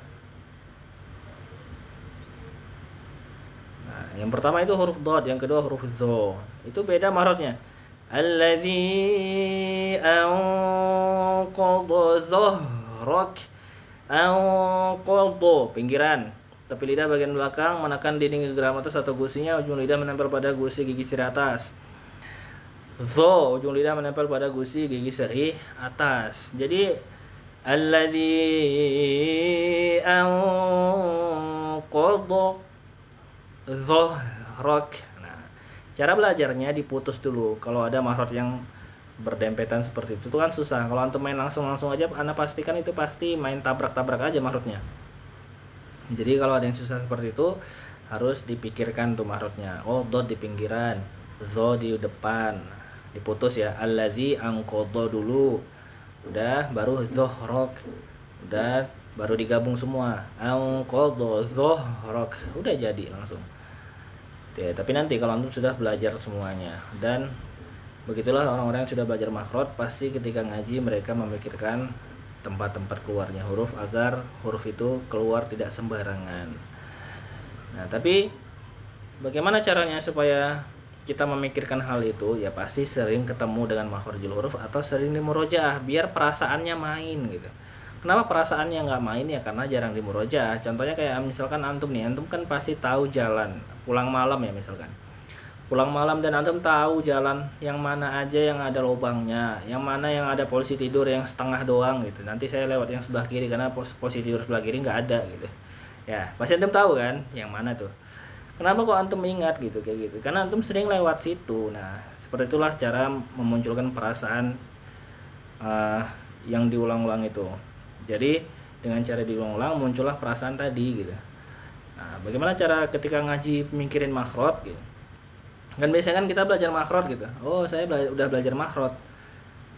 Nah, yang pertama itu huruf dot, yang kedua huruf dho. Itu beda marotnya. Allazi anqadha dhahrok. Anqadha, pinggiran. Tepi lidah bagian belakang menekan dinding geram atas atau gusinya, ujung lidah menempel pada gusi gigi seri atas. Dho, ujung lidah menempel pada gusi gigi seri atas. Jadi allazi anqadha dhahrok. Nah, cara belajarnya diputus dulu. Kalau ada makhraj yang berdempetan seperti itu kan susah. Kalau antum main langsung aja, anda pastikan itu pasti main tabrak-tabrak aja makhrajnya. Jadi kalau ada yang susah seperti itu, harus dipikirkan tuh makhrajnya. Dot di pinggiran, zo di depan, diputus ya. Allazi anqadha dulu, udah, baru dhahrok, udah, baru digabung semua. Anqadha dhahrok, udah jadi langsung ya. Tapi nanti kalau antum sudah belajar semuanya, dan begitulah orang-orang yang sudah belajar makhraj, pasti ketika ngaji mereka memikirkan tempat-tempat keluarnya huruf agar huruf itu keluar tidak sembarangan. Nah, tapi bagaimana caranya supaya kita memikirkan hal itu? Ya pasti sering ketemu dengan makhrijul huruf atau sering di murojaah, biar perasaannya main gitu. Kenapa perasaannya nggak main? Ya karena jarang di murojaah. Contohnya kayak misalkan antum kan pasti tahu jalan pulang malam ya, misalkan pulang malam dan antum tahu jalan yang mana aja yang ada lubangnya, yang mana yang ada posisi tidur yang setengah doang gitu. Nanti saya lewat yang sebelah kiri karena posisi tidur sebelah kiri nggak ada gitu. Ya, pasti antum tahu kan yang mana tuh. Kenapa kok antum ingat gitu kayak gitu? Karena antum sering lewat situ. Nah, seperti itulah cara memunculkan perasaan uh, yang diulang-ulang itu. Jadi dengan cara diulang-ulang muncullah perasaan tadi gitu. Nah, bagaimana cara ketika ngaji mikirin makhraj gitu? Kan biasanya kan kita belajar makhraj gitu. Oh, saya udah belajar makhraj.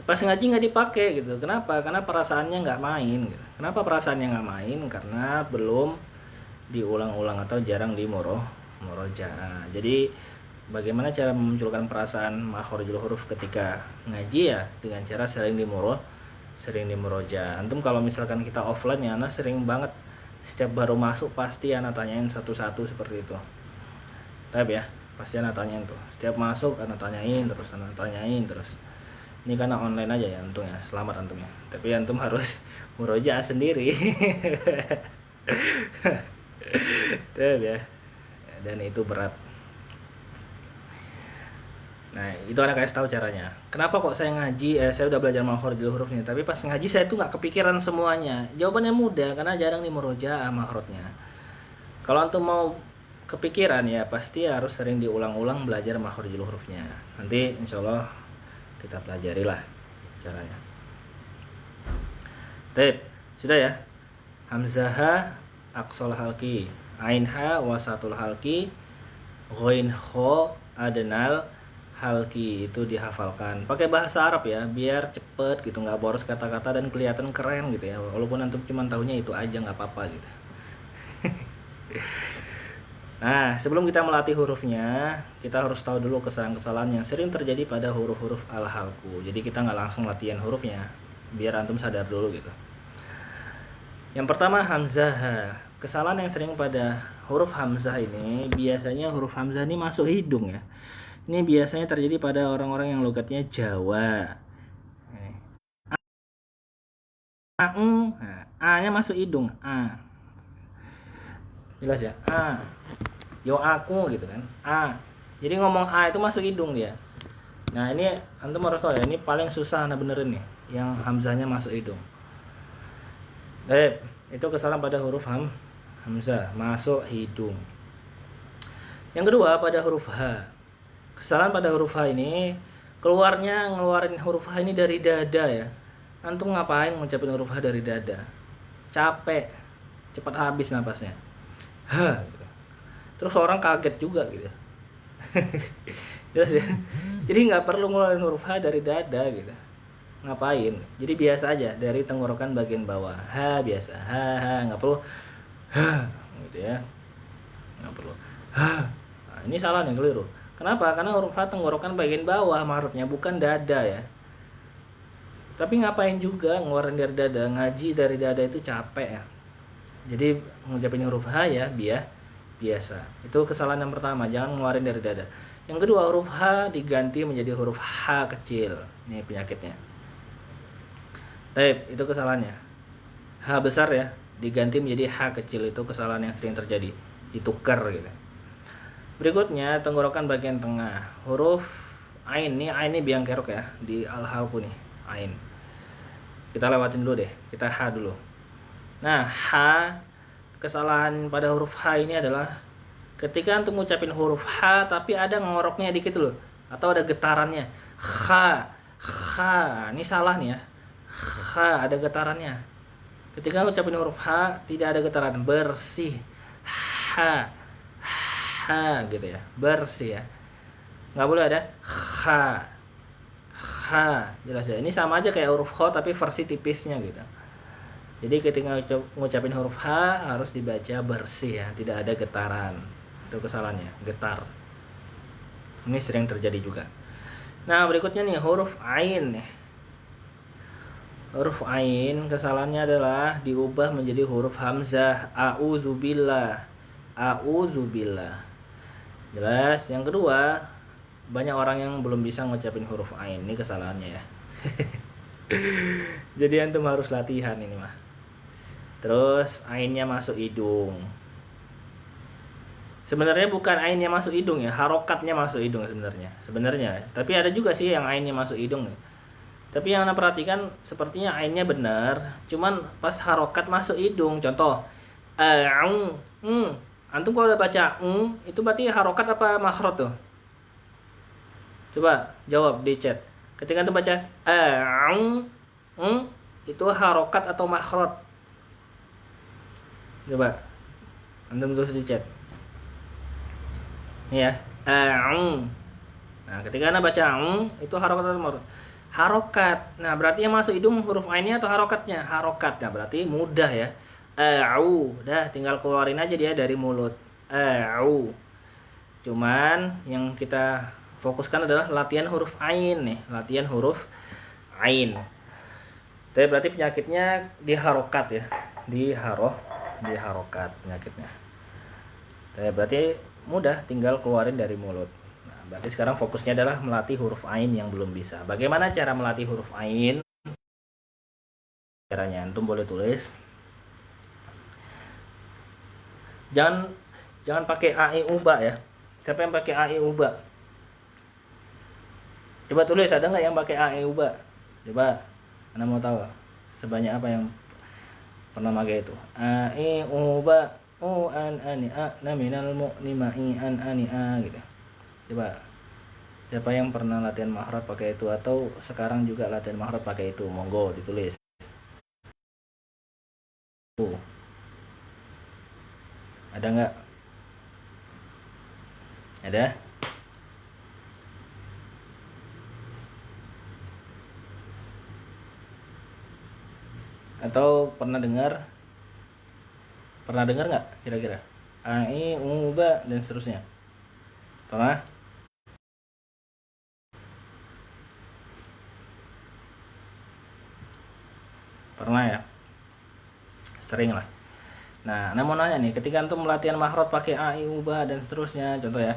Pas ngaji nggak dipakai gitu. Kenapa? Karena perasaannya nggak main gitu. Kenapa perasaannya nggak main? Karena belum diulang-ulang atau jarang murojaah. Jadi bagaimana cara memunculkan perasaan makharijul huruf ketika ngaji ya dengan cara sering dimurojaah. Antum kalau misalkan kita offline ya, ana sering banget setiap baru masuk pasti ana tanyain satu-satu seperti itu. Tapi ya, pasti ana tanyain tuh. Setiap masuk ana tanyain terus. Ini karena online aja ya antum ya. Selamat antum ya. Tapi antum harus murojaah sendiri. Tapi ya. Dan itu berat. Nah, itu anak kasih tahu caranya. Kenapa kok saya ngaji? Saya udah belajar makharijul huruf nih, tapi pas ngaji saya tuh nggak kepikiran semuanya. Jawabannya mudah, karena jarang dimurojaah makhrajnya. Kalau antum mau kepikiran ya pasti harus sering diulang-ulang belajar makharijul hurufnya. Nanti insyaallah kita pelajari lah caranya. Baik, sudah ya. Hamzah aqsal halqi, ainha wasatul halqi, ghain kha adnal halqi, itu dihafalkan. Pakai bahasa Arab ya, biar cepet gitu, nggak boros kata-kata dan kelihatan keren gitu ya. Walaupun antum cuma tahunya itu aja nggak apa-apa gitu. Nah, sebelum kita melatih hurufnya, kita harus tahu dulu kesalahan-kesalahan yang sering terjadi pada huruf-huruf al-halqu. Jadi kita nggak langsung latihan hurufnya, biar antum sadar dulu gitu. Yang pertama hamzah. Kesalahan yang sering pada huruf hamzah ini, biasanya huruf hamzah ini masuk hidung ya. Ini biasanya terjadi pada orang-orang yang logatnya Jawa. A-nya masuk hidung, A. Jelas ya? A. Yo aku gitu kan. A. Jadi ngomong A itu masuk hidung dia. Nah, ini antum harus tahu ya, ini paling susah nah benerin nih, yang hamzahnya masuk hidung. Baik, itu kesalahan pada huruf hamzah masuk hidung. Yang kedua pada huruf H. Kesalahan pada huruf H ini ngeluarin huruf H ini dari dada ya. Antum ngapain ngucapin huruf H dari dada? Capek, cepat habis napasnya. H gitu. Terus orang kaget juga gitu. Jadi nggak perlu ngeluarin huruf H dari dada gitu. Ngapain? Jadi biasa aja dari tenggorokan bagian bawah. H biasa. H nggak perlu H gitu ya. Nggak perlu H. Nah, ini salah nih, keliru. Kenapa? Karena huruf H tenggorokan bagian bawah harusnya, bukan dada ya. Tapi ngapain juga ngeluarin dari dada? Ngaji dari dada itu capek ya. Jadi ngucapin huruf H ya biasa. Itu kesalahan yang pertama, jangan ngeluarin dari dada. Yang kedua, huruf H diganti menjadi huruf H kecil. Ini penyakitnya. Baik, itu kesalahannya. H besar ya diganti menjadi H kecil, itu kesalahan yang sering terjadi. Ditukar gitu. Berikutnya tenggorokan bagian tengah. Huruf Ain ini biang kerok ya di al-halqu nih. Ain. Kita lewatin dulu deh. Kita H dulu. Nah, H, kesalahan pada huruf H ini adalah ketika antum ngucapin huruf H tapi ada ngoroknya dikit loh, atau ada getarannya. H. Ini salah nih ya. H ada getarannya. Ketika ngucapin huruf H tidak ada getaran, bersih. H gitu ya, bersih ya. Nggak boleh ada H, jelas ya. Ini sama aja kayak huruf Kho tapi versi tipisnya gitu. Jadi ketika ngucapin huruf H harus dibaca bersih ya, tidak ada getaran. Itu kesalahannya, getar. Ini sering terjadi juga. Nah, berikutnya nih huruf Ain. Huruf Ain kesalahannya adalah diubah menjadi huruf hamzah. A'udzubillah. Jelas. Yang kedua, banyak orang yang belum bisa ngucapin huruf Ain. Ini kesalahannya ya. Jadi antum harus latihan ini mah. Terus ainnya masuk hidung. Sebenarnya bukan ainnya masuk hidung ya, harokatnya masuk hidung sebenarnya. Tapi ada juga sih yang ainnya masuk hidung. Tapi yang anda perhatikan sepertinya ainnya benar, cuman pas harokat masuk hidung. Contoh, Antum kalau udah baca itu berarti harokat apa makhrot tuh? Coba jawab di chat. Ketika antum baca itu harokat atau makhrot? Coba antum tulis di chat. Nih ya. Nah, ketika anda baca itu harokat atau makhrot? Harokat. Nah, berarti yang masuk hidung huruf ainnya atau harokatnya? Harokat. Nah, berarti mudah ya. Dah tinggal keluarin aja dia dari mulut. Cuman yang kita fokuskan adalah latihan huruf ain nih, latihan huruf ain. Tapi berarti penyakitnya di harokat ya, di harokat penyakitnya. Tapi berarti mudah, tinggal keluarin dari mulut. Nah, berarti sekarang fokusnya adalah melatih huruf ain yang belum bisa. Bagaimana cara melatih huruf ain? Caranya antum boleh tulis. Jangan pakai a i u ba ya. Siapa yang pakai a i u ba? Coba tulis, ada nggak yang pakai a i u ba? Coba, Anda mau tahu sebanyak apa yang pernah pakai itu? A i u ba u an ani a na minal mu'nima i an ani a gitu. Coba, siapa yang pernah latihan makhraj pakai itu atau sekarang juga latihan makhraj pakai itu? Monggo ditulis. Tuh. Ada nggak? Ada? Atau pernah dengar? Pernah dengar nggak kira-kira? A, I, U, Ba, dan seterusnya. Pernah? Pernah ya? Sering lah. Nah, mau nanya nih, ketika antum latihan makhraj pakai a, i, u, ba dan seterusnya, contoh ya.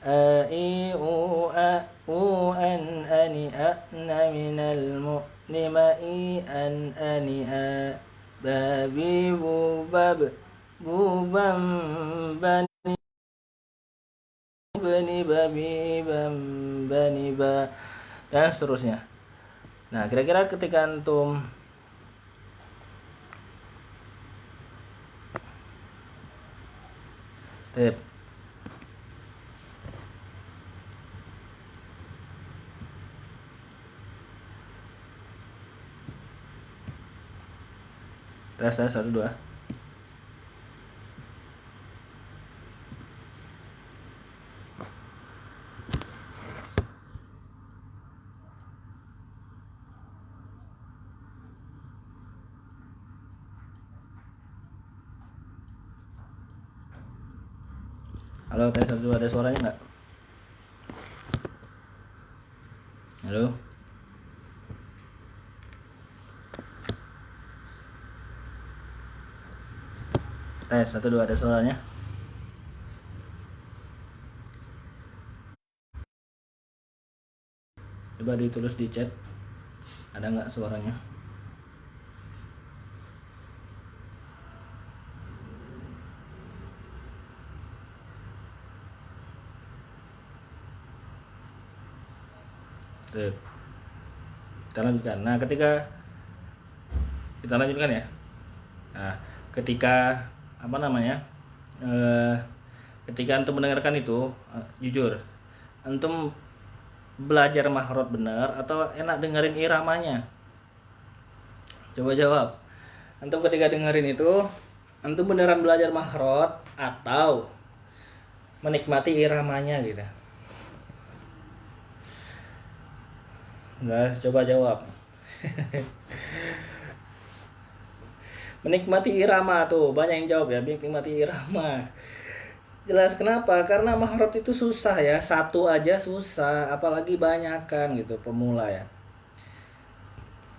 A, i, u, a, u, an, ani, a, na, minal, mu, ni, ma, i, an, ani, a, ba, bi, bu, bab, bu, bam, bani, bani, babi, bam, bani, ba, dan seterusnya. Nah, kira-kira ketika antum tip tes 1 2. Halo, tes 1 2, ada suaranya nggak? Halo. Tes 1 2, ada suaranya? Coba ditulis di chat. Ada nggak suaranya? Tip. Kita lanjutkan. Nah, ketika kita lanjutkan ya. Nah, ketika apa namanya? Ketika antum mendengarkan itu, jujur, antum belajar makhraj benar atau enak dengerin iramanya? Coba jawab. Antum ketika dengerin itu, antum beneran belajar makhraj atau menikmati iramanya gitu? Enggak, coba jawab. Menikmati irama tuh, banyak yang jawab ya, menikmati irama. Jelas kenapa? Karena makhraj itu susah ya, satu aja susah, apalagi banyakan gitu pemula ya.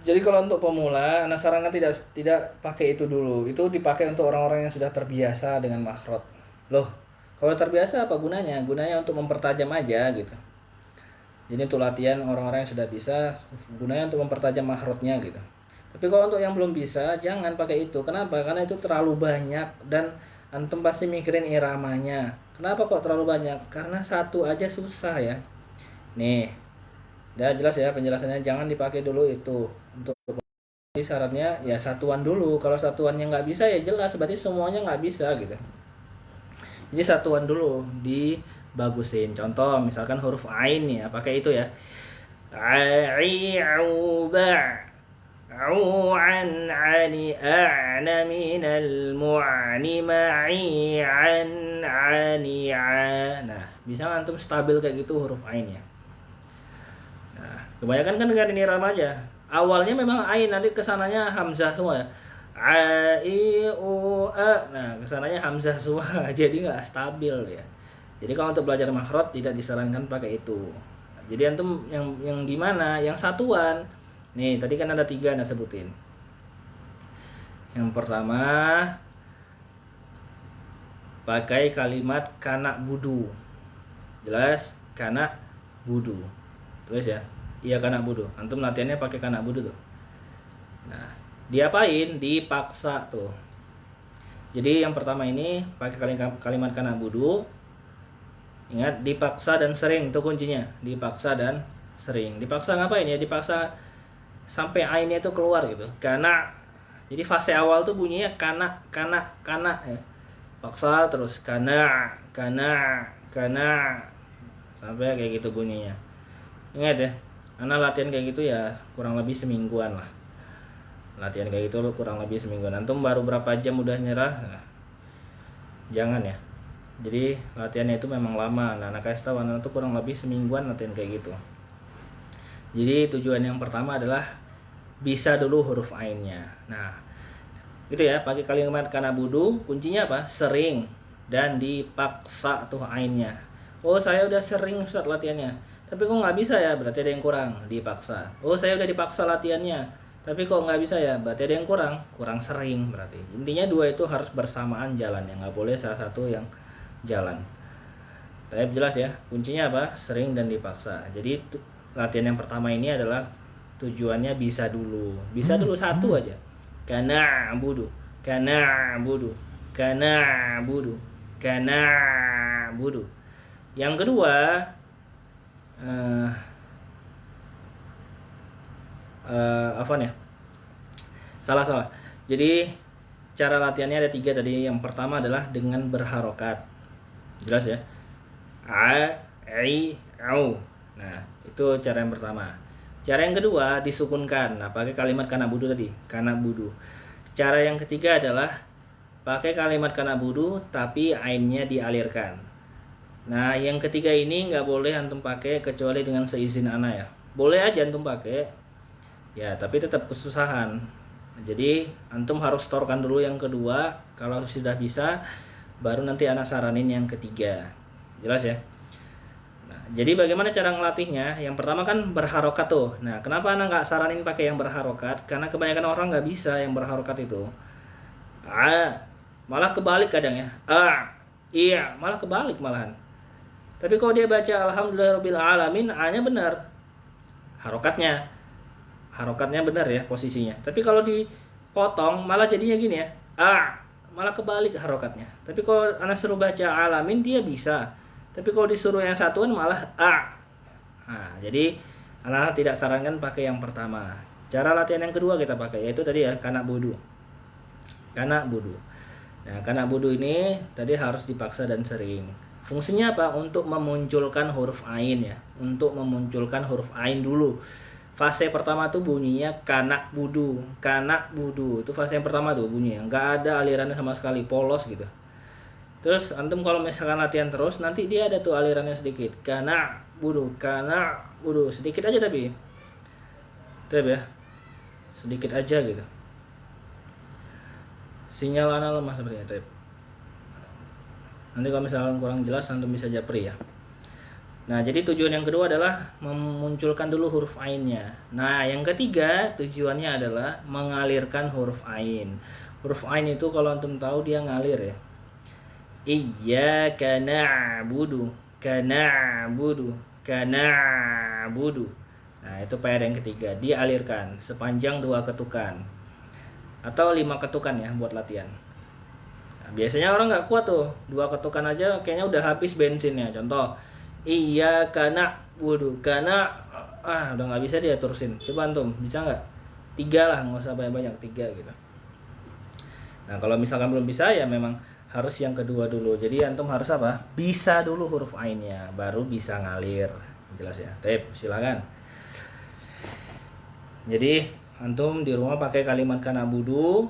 Jadi kalau untuk pemula, Ana sarankan tidak pakai itu dulu. Itu dipakai untuk orang-orang yang sudah terbiasa dengan makhraj. Loh, kalau terbiasa apa gunanya? Gunanya untuk mempertajam aja gitu. Jadi untuk latihan orang-orang yang sudah bisa, gunanya untuk mempertajam makhrajnya gitu. Tapi kalau untuk yang belum bisa, jangan pakai itu. Kenapa? Karena itu terlalu banyak dan antum pasti mikirin iramanya. Kenapa kok terlalu banyak? Karena satu aja susah ya. Nih, udah jelas ya penjelasannya. Jangan dipakai dulu itu. Untuk syaratnya ya satuan dulu. Kalau satuannya nggak bisa ya jelas, berarti semuanya nggak bisa gitu. Jadi satuan dulu dibagusin. Contoh misalkan huruf ain ya, pakai itu ya. Ai au ba au an ani a'na minal mu'ani ma'i an ani a. Nah, bisa antum stabil kayak gitu huruf ain ya. Nah, kebanyakan kan dengan ini ram aja. Awalnya memang ain, nanti kesananya hamzah semua ya. A I U E. Nah, kesananya hamzah semua. Jadi nggak stabil ya. Jadi kalau untuk belajar makhraj tidak disarankan pakai itu. Jadi antum yang gimana? Yang satuan. Nih, tadi kan ada 3 Anda sebutin. Yang pertama pakai kalimat kana budu. Jelas? Kana budu. Terus ya. Iya kana budu. Antum latihannya pakai kana budu tuh. Nah, diapain? Dipaksa tuh. Jadi yang pertama ini pakai kalimat kana budu. Ingat, dipaksa dan sering itu kuncinya. Dipaksa dan sering. Dipaksa ngapain ya? Dipaksa sampai ainnya itu keluar gitu. Kana. Jadi fase awal tuh bunyinya kana ya. Paksa terus kana sampai kayak gitu bunyinya. Ingat ya. Karena latihan kayak gitu ya kurang lebih semingguan lah. Latihan kayak gitu kurang lebih semingguan. Antum baru berapa jam udah nyerah? Nah, jangan ya. Jadi latihannya itu memang lama. Nah, anak tahu anak itu kurang lebih semingguan latihan kayak gitu. Jadi tujuan yang pertama adalah bisa dulu huruf ainnya. Nah, gitu ya, pakai kalimat kana budu, kuncinya apa? Sering dan dipaksa tuh ainnya. Oh, saya udah sering Ustaz latihannya, tapi kok nggak bisa ya? Berarti ada yang kurang, dipaksa. Oh, saya udah dipaksa latihannya, tapi kok nggak bisa ya? Berarti ada yang kurang sering berarti. Intinya 2 itu harus bersamaan jalannya, nggak boleh salah satu yang jalan. Tapi jelas ya, kuncinya apa? Sering dan dipaksa. Jadi latihan yang pertama ini adalah tujuannya bisa dulu satu aja. Kana budu. Yang kedua apa nih? Salah. Jadi cara latihannya ada 3 tadi. Yang pertama adalah dengan berharokat. Jelas ya? A, I, au. Nah, itu cara yang pertama. Cara yang kedua disukunkan. Nah, pakai kalimat kana budu tadi, kana budu. Cara yang ketiga adalah pakai kalimat kana budu tapi ainnya dialirkan. Nah, yang ketiga ini nggak boleh antum pakai kecuali dengan seizin ana ya. Boleh aja antum pakai. Ya, tapi tetap kesusahan. Jadi antum harus setorkan dulu yang kedua. Kalau sudah bisa, baru nanti anak saranin yang ketiga. Jelas ya? Nah, jadi bagaimana cara ngelatihnya? Yang pertama kan berharokat tuh. Nah, kenapa anak nggak saranin pakai yang berharokat? Karena kebanyakan orang nggak bisa yang berharokat itu. Malah kebalik kadang ya. Iya, malah kebalik malahan. Tapi kalau dia baca alhamdulillahirabbil alamin, A-nya benar. Harokatnya benar ya posisinya. Tapi kalau dipotong malah jadinya gini ya. Malah kebalik harokatnya. Tapi kalau anak suruh baca alamin dia bisa. Tapi kalau disuruh yang satuan malah Nah, jadi anak tidak sarankan pakai yang pertama. Cara latihan yang kedua kita pakai yaitu tadi ya kana budu. Nah, kana budu ini tadi harus dipaksa dan sering. Fungsinya apa? Untuk memunculkan huruf ain ya. Untuk memunculkan huruf ain dulu. Fase pertama tuh bunyinya kana budu. Itu fase yang pertama tuh bunyinya. Nggak ada alirannya sama sekali, polos gitu. Terus antum kalau misalkan latihan terus nanti dia ada tuh alirannya sedikit. Kana budu, sedikit aja tapi. Tuh ya. Sedikit aja gitu. Sinyal ana lemah sepertinya, Tep. Nanti kalau misalkan kurang jelas antum bisa japri ya. Nah, jadi tujuan yang kedua adalah memunculkan dulu huruf ainnya. Nah, yang ketiga tujuannya adalah mengalirkan huruf ain. Huruf ain itu kalau antum tahu dia ngalir ya. Iyyaka na'budu. Nah, itu PR yang ketiga, dialirkan sepanjang 2 ketukan atau 5 ketukan ya buat latihan. Nah, biasanya orang nggak kuat tuh, 2 ketukan aja kayaknya udah habis bensinnya. Contoh, iyyaka na'budu, udah nggak bisa dia terusin. Coba antum bisa nggak? 3 lah, nggak usah banyak-banyak, 3 gitu. Nah, kalau misalkan belum bisa ya memang harus yang kedua dulu. Jadi antum harus apa? Bisa dulu huruf ainnya, baru bisa ngalir. Jelas ya? Tep, silakan. Jadi antum di rumah pakai kalimat kana budu.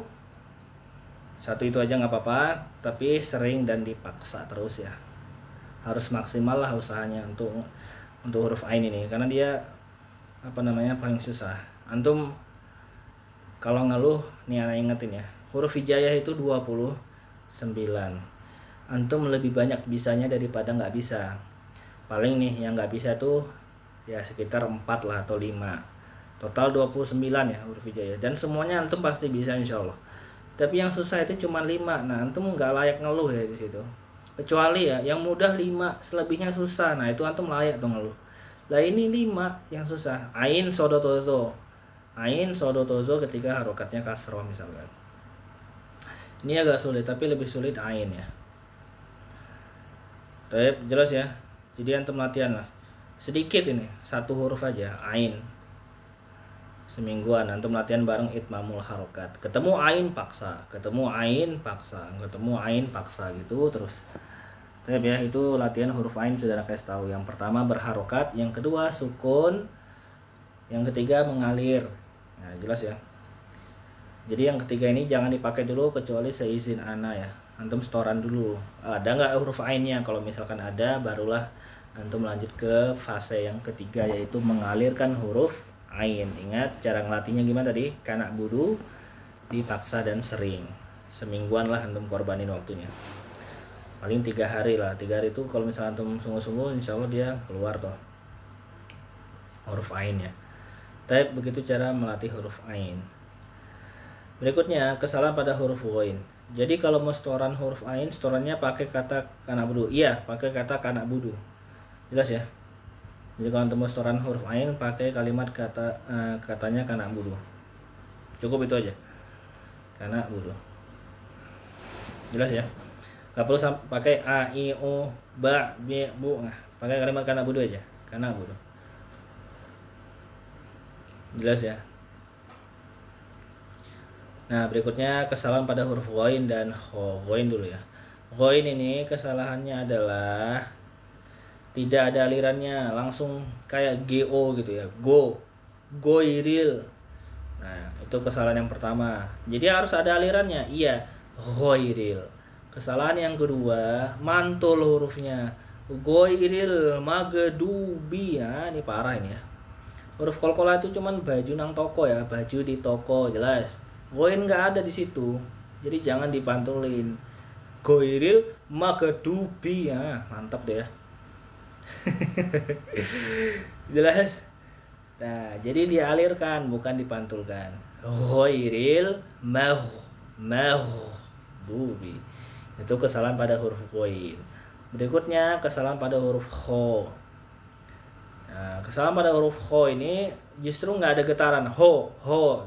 Satu itu aja nggak apa-apa, tapi sering dan dipaksa terus ya. Harus maksimal lah usahanya untuk huruf ain ini, karena dia paling susah. Antum kalau ngeluh nih, anak ingetin ya, huruf hijaiyah itu 29. Antum lebih banyak bisanya daripada nggak bisa. Paling nih yang nggak bisa tuh ya sekitar 4 lah atau 5. Total 29 ya huruf hijaiyah, dan semuanya antum pasti bisa insyaallah. Tapi yang susah itu cuma 5. Nah, antum nggak layak ngeluh ya di situ. Kecuali ya yang mudah 5, selebihnya susah. Nah, itu antum layak dong ngeluh. Lah ini 5 yang susah. Ain sodotozo. Ain sodotozo ketika harokatnya kasroh misalkan. Ini agak sulit, tapi lebih sulit ain ya. Tapi jelas ya. Jadi antum latihan lah. Sedikit ini, satu huruf aja, ain. Semingguan antum latihan bareng itmamul harokat. Ketemu ain paksa, ketemu ain paksa, ketemu ain paksa gitu terus. Tapi ya itu latihan huruf ain sudah kasih tahu. Yang pertama berharokat, yang kedua sukun, yang ketiga mengalir. Nah, jelas ya. Jadi yang ketiga ini jangan dipakai dulu kecuali seizin ana ya. Antum setoran dulu. Ada nggak huruf ainnya? Kalau misalkan ada, barulah antum lanjut ke fase yang ketiga, yaitu mengalirkan huruf ain. Ingat cara ngelatihnya gimana tadi? Kana budu, dipaksa dan sering. Semingguan lah antum korbanin waktunya. Paling 3 hari lah. 3 hari itu kalau misalnya antum sungguh-sungguh, insya Allah dia keluar toh huruf ainnya. Tapi begitu cara melatih huruf ain. Berikutnya kesalahan pada huruf ghain. Jadi kalau mau setoran huruf ain, setorannya pakai kata kana budu. Iya, pakai kata kana budu. Jelas ya. Jadi kalau untuk setoran huruf ain pakai kalimat katanya kana budu. Cukup itu aja. Kana budu. Jelas ya. Gak perlu pakai a, i, u, ba, b, bu. Nah, pakai kalimat kana budu aja. Kana budu. Jelas ya. Nah, berikutnya kesalahan pada huruf ghain dan kho. Ghain dulu ya. Ghain ini kesalahannya adalah tidak ada alirannya, langsung kayak go gitu ya. Goiril. Nah, itu kesalahan yang pertama. Jadi harus ada alirannya. Iya, ghairil. Kesalahan yang kedua, mantul hurufnya. Goiril magdubi. Nah, ini parah ini ya. Huruf kolkolah itu cuman baju nang toko ya, baju di toko, jelas. Ghain nggak ada di situ, jadi jangan dipantulin. Goiril magdubi ya, mantap deh ya. Jelas. Nah, jadi dialirkan bukan dipantulkan. Ghairil magdubi. Itu kesalahan pada huruf ghain. Berikutnya kesalahan pada huruf kho. Nah, kesalahan pada huruf kho ini justru nggak ada getaran ho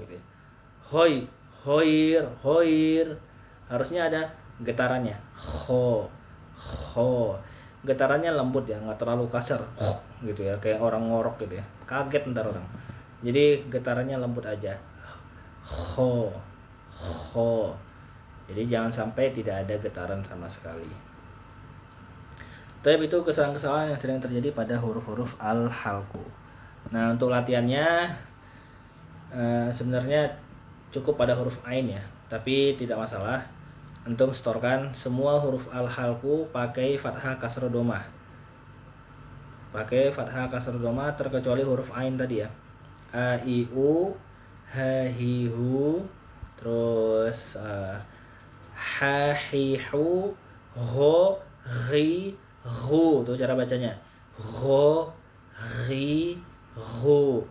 gitu. Hoi, hoir. Harusnya ada getarannya. Ho. Getarannya lembut ya, nggak terlalu kasar gitu ya, kayak orang ngorok gitu ya. Kaget ntar orang. Jadi getarannya lembut aja. Ho. Jadi jangan sampai tidak ada getaran sama sekali. Tapi itu kesalahan-kesalahan yang sering terjadi pada huruf-huruf al-halqu. Nah, untuk latihannya sebenarnya cukup pada huruf ain ya, tapi tidak masalah. Antum setorkan semua huruf al-halqu pakai fathah kasroh domah. Pakai fathah kasroh domah terkecuali huruf ain tadi ya. A, I, U, H, Hi, Hu, terus Ha, Hi, Hu, Ho, Ri, Hu. Itu cara bacanya. Ho, Ri, Hu.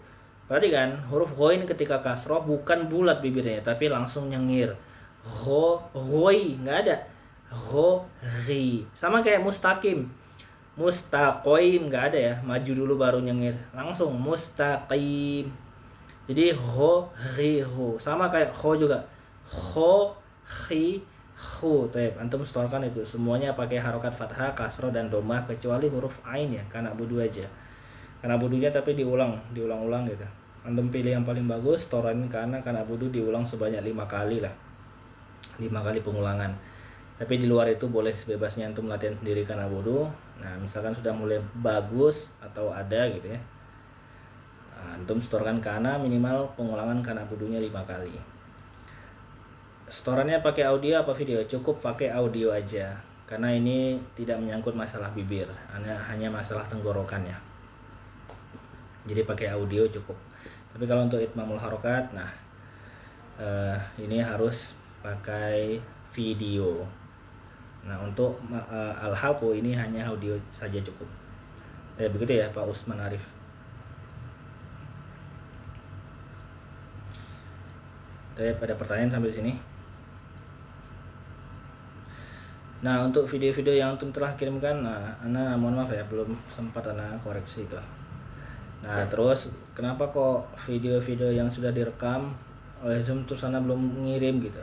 Perhatikan huruf ghain ketika kasroh bukan bulat bibirnya, tapi langsung nyengir. Ghoi, nggak ada. Ghori. Sama kayak mustaqim. Mustaqim nggak ada ya, maju dulu baru nyengir. Langsung mustaqim. Jadi ho. Sama kayak ho juga. Ho, khi, hu. Antum setorkan itu semuanya pakai harokat fathah, kasroh dan domah kecuali huruf ain ya, kana budu aja. Kana budunya tapi diulang-ulang gitu. Antum pilih yang paling bagus, setoran kana budu diulang sebanyak 5 kali lah. 5 kali pengulangan. Tapi di luar itu boleh sebebasnya antum latihan sendiri kana wudu. Nah, misalkan sudah mulai bagus atau ada gitu ya. Nah, antum setorkan kana minimal pengulangan kana wudunya 5 kali. Setorannya pakai audio apa video? Cukup pakai audio aja. Karena ini tidak menyangkut masalah bibir, hanya masalah tenggorokannya. Jadi pakai audio cukup. Tapi kalau untuk itmamul harokat, nah ini harus pakai video. Nah untuk al-halqu ini hanya audio saja cukup. Begitu ya Pak Usman Arif. Pada pertanyaan sampai sini. Nah untuk video-video yang antum telah kirimkan, nah ana mohon maaf ya belum sempat ana koreksi itu. Nah terus kenapa kok video-video yang sudah direkam oleh Zoom terus ana belum ngirim gitu?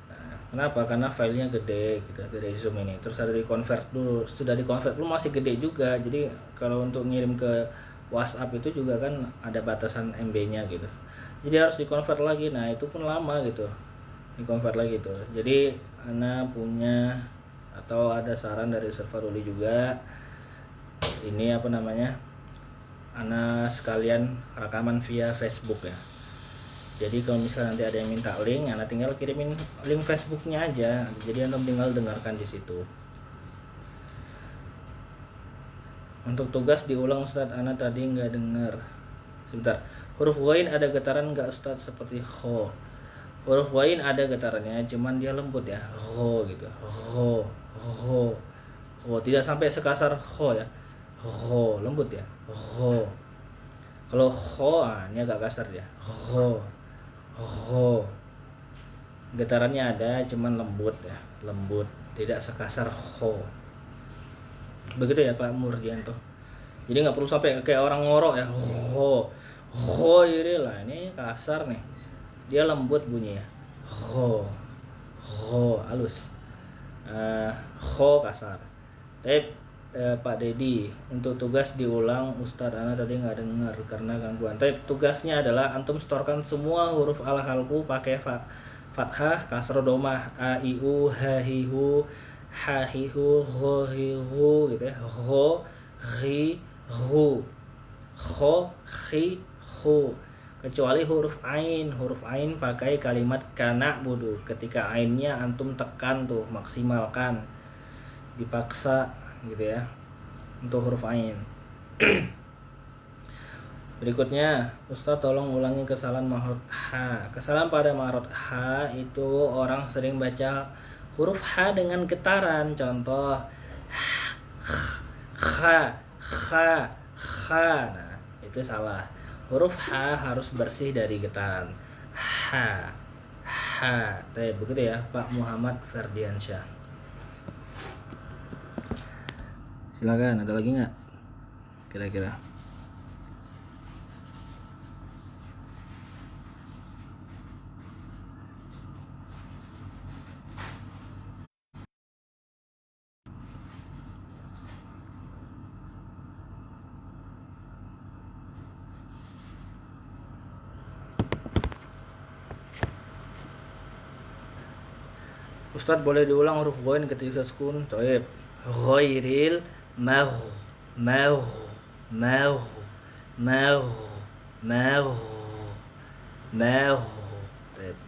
Nah, kenapa? Karena filenya gede gitu dari Zoom ini. Terus ada di-convert dulu, sudah di-convert dulu masih gede juga. Jadi kalau untuk ngirim ke WhatsApp itu juga kan ada batasan MB-nya gitu. Jadi harus di-convert lagi. Nah itu pun lama gitu. Di-convert lagi tuh. Jadi ana punya atau ada saran dari server Uli juga. Ini apa namanya? Ana sekalian rekaman via Facebook ya. Jadi kalau misalnya nanti ada yang minta link, ana tinggal kirimin link Facebooknya aja. Jadi anda tinggal dengarkan di situ. Untuk tugas diulang Ustadz, ana tadi nggak dengar. Sebentar. Huruf ghain ada getaran nggak Ustadz seperti kho? Huruf ghain ada getarannya, cuman dia lembut ya. Kho gitu. Kho, kho, kho. Tidak sampai sekasar kho ya. Kho, lembut ya. Kho. Kalau kho, ini agak kasar ya. Kho. Oh, getarannya ada, cuman lembut ya, lembut, tidak sekasar ho. Begitu ya Pak Murdianto. Jadi nggak perlu sampai kayak orang ngorok ya, ho ini lah, ini kasar nih. Dia lembut bunyinya, ho, halus, ho kasar. Tapi Pak Dedi, untuk tugas diulang Ustadz ana tadi nggak dengar karena gangguan. Tapi tugasnya adalah antum setorkan semua huruf al-halqu pakai fathah, kasroh, domah, a, i, u, ha, hi, hu, ha, hi, hu, ho, hi, hu gitu ya. Ho, hi, hu, ho, hi, hu. Kecuali huruf ain pakai kalimat kana budu. Ketika ainnya antum tekan tuh, maksimalkan, dipaksa gitu ya untuk huruf ain. Berikutnya Ustadz tolong ulangi kesalahan mahrot H. Kesalahan pada mahrot H itu orang sering baca huruf H dengan getaran. Contoh H. Nah itu salah. Huruf H harus bersih dari getaran. H. Begitu ya Pak Muhammad Ferdiansyah. Silakan, ada lagi nggak? Kira-kira. Ustadz boleh diulang huruf ghain ketika sukun? Toib. Ghairil mau.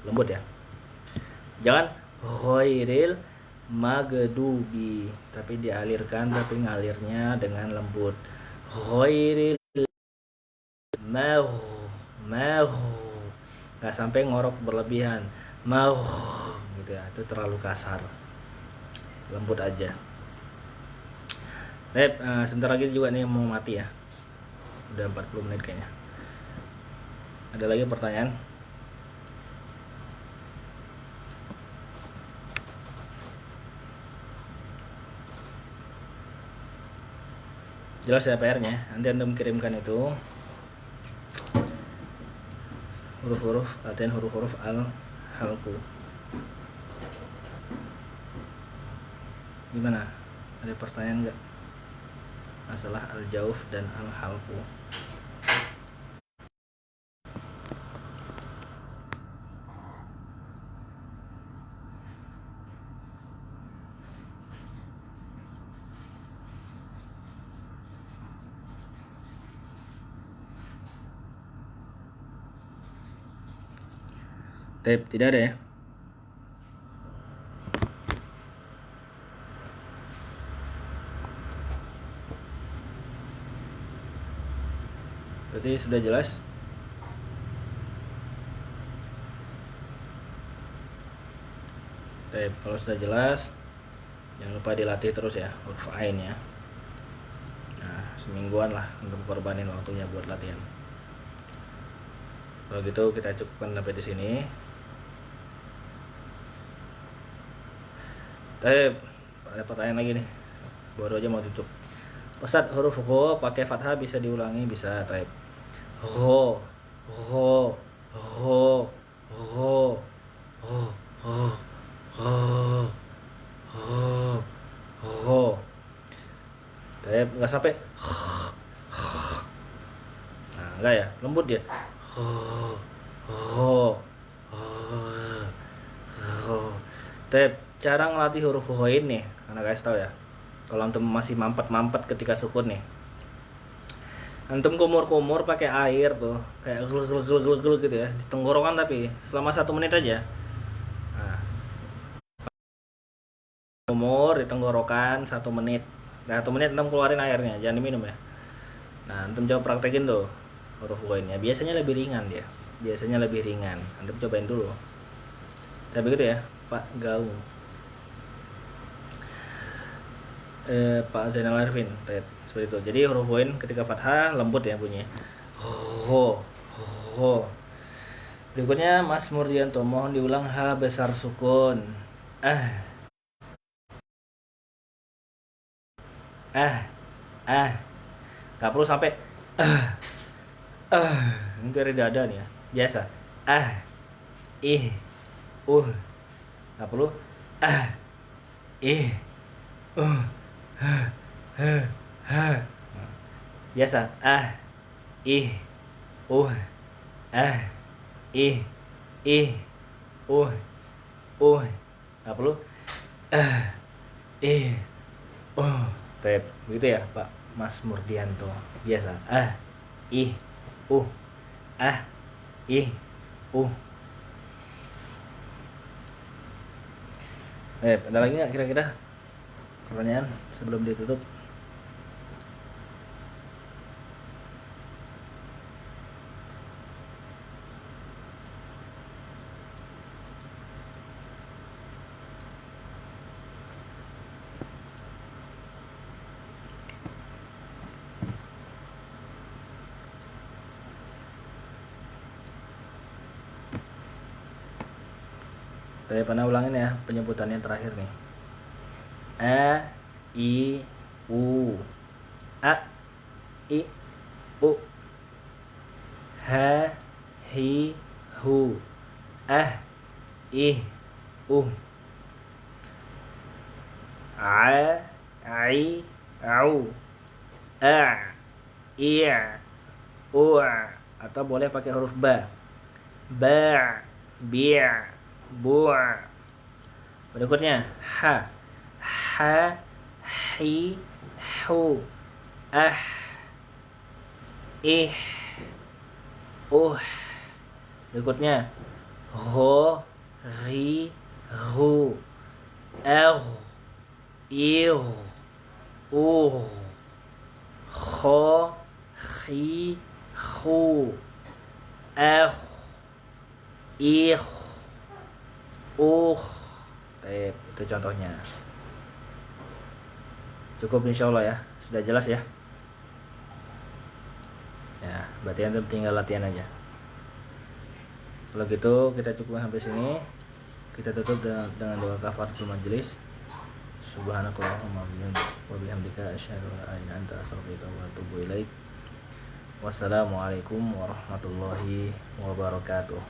Lembut ya. Jangan ghairil magdubi, tapi dialirkan, tapi ngalirnya dengan lembut. Ghairil mau. Nggak sampai ngorok berlebihan. Mau gitu ya, itu terlalu kasar. Lembut aja. Sebentar lagi juga nih mau mati ya. Udah 40 menit kayaknya. Ada lagi pertanyaan? Jelas ya PR-nya. Nanti antum kirimkan itu huruf-huruf, latihan huruf-huruf al-halqu. Gimana? Ada pertanyaan nggak? Masalah al-jauf dan al-halqu. Tape tidak ada ya. Berarti sudah jelas. Tape, kalau sudah jelas jangan lupa dilatih terus ya huruf ain ya. Nah, semingguan lah untuk korbanin waktunya buat latihan. Kalau gitu kita cukupkan sampai di sini. Tape, ada pertanyaan lagi nih. Baru aja mau tutup. Ustadz, huruf ho pakai fathah bisa diulangi? Bisa. Tape. Ho, ho, ho, ho, ho, ho, ho, ho, ho. Tape, nggak sampai. Nah, enggak ya, lembut dia. Ho, ho, ho. Tape, cara ngelatih huruf ho ini, karena guys tahu ya. Kalau antum masih mampet-mampet ketika sukun nih, antum kumur-kumur pakai air tuh, kayak gelul gitu ya, di tenggorokan tapi selama 1 menit aja. Nah, kumur di tenggorokan 1 menit. Nah, 1 menit antum keluarin airnya, jangan diminum ya. Nah, antum coba praktekin tuh huruf koinnya. Biasanya lebih ringan dia. Biasanya lebih ringan. Antum cobain dulu. Tapi begitu ya, Pak Gaung. Pak Zainal Arifin, seperti itu. Jadi huruf koin ketika fathah lembut ya bunyinya. Ho, ho. Berikutnya Mas Murdianto, mohon diulang H besar sukun. Ah, ah. Gak perlu sampai ini dari dada nih ya. Biasa. Ih, gak perlu ih, biasa. Ih, ih, ih, gak perlu ih, Tep, begitu ya Pak Mas Murdianto. Biasa. Ih, ih, ada lagi nggak kira-kira pertanyaan sebelum ditutup? Saya pernah ulangin ya penyebutannya terakhir nih. A, I, U. A, I, U. H, Hi, Hu. I, U. A, I, Au. A, I, U. Atau boleh pakai huruf ba. Ba, bi, bu. Berikutnya ha, hi, hu, ih, berikutnya ho, ri, hu, ir, ho, hi, hu, ir, itu contohnya. Cukup insya Allah ya, sudah jelas ya. Ya, berarti antum tinggal latihan aja. Kalau gitu kita cukup sampai sini. Kita tutup dengan doa kafaratul majelis. Subhanakallahumma wa bihamdika asyhadu an la ilaha illa anta astaghfiruka wa atubu ilaik. Wassalamualaikum warahmatullahi wabarakatuh.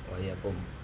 Waalaikumsalam.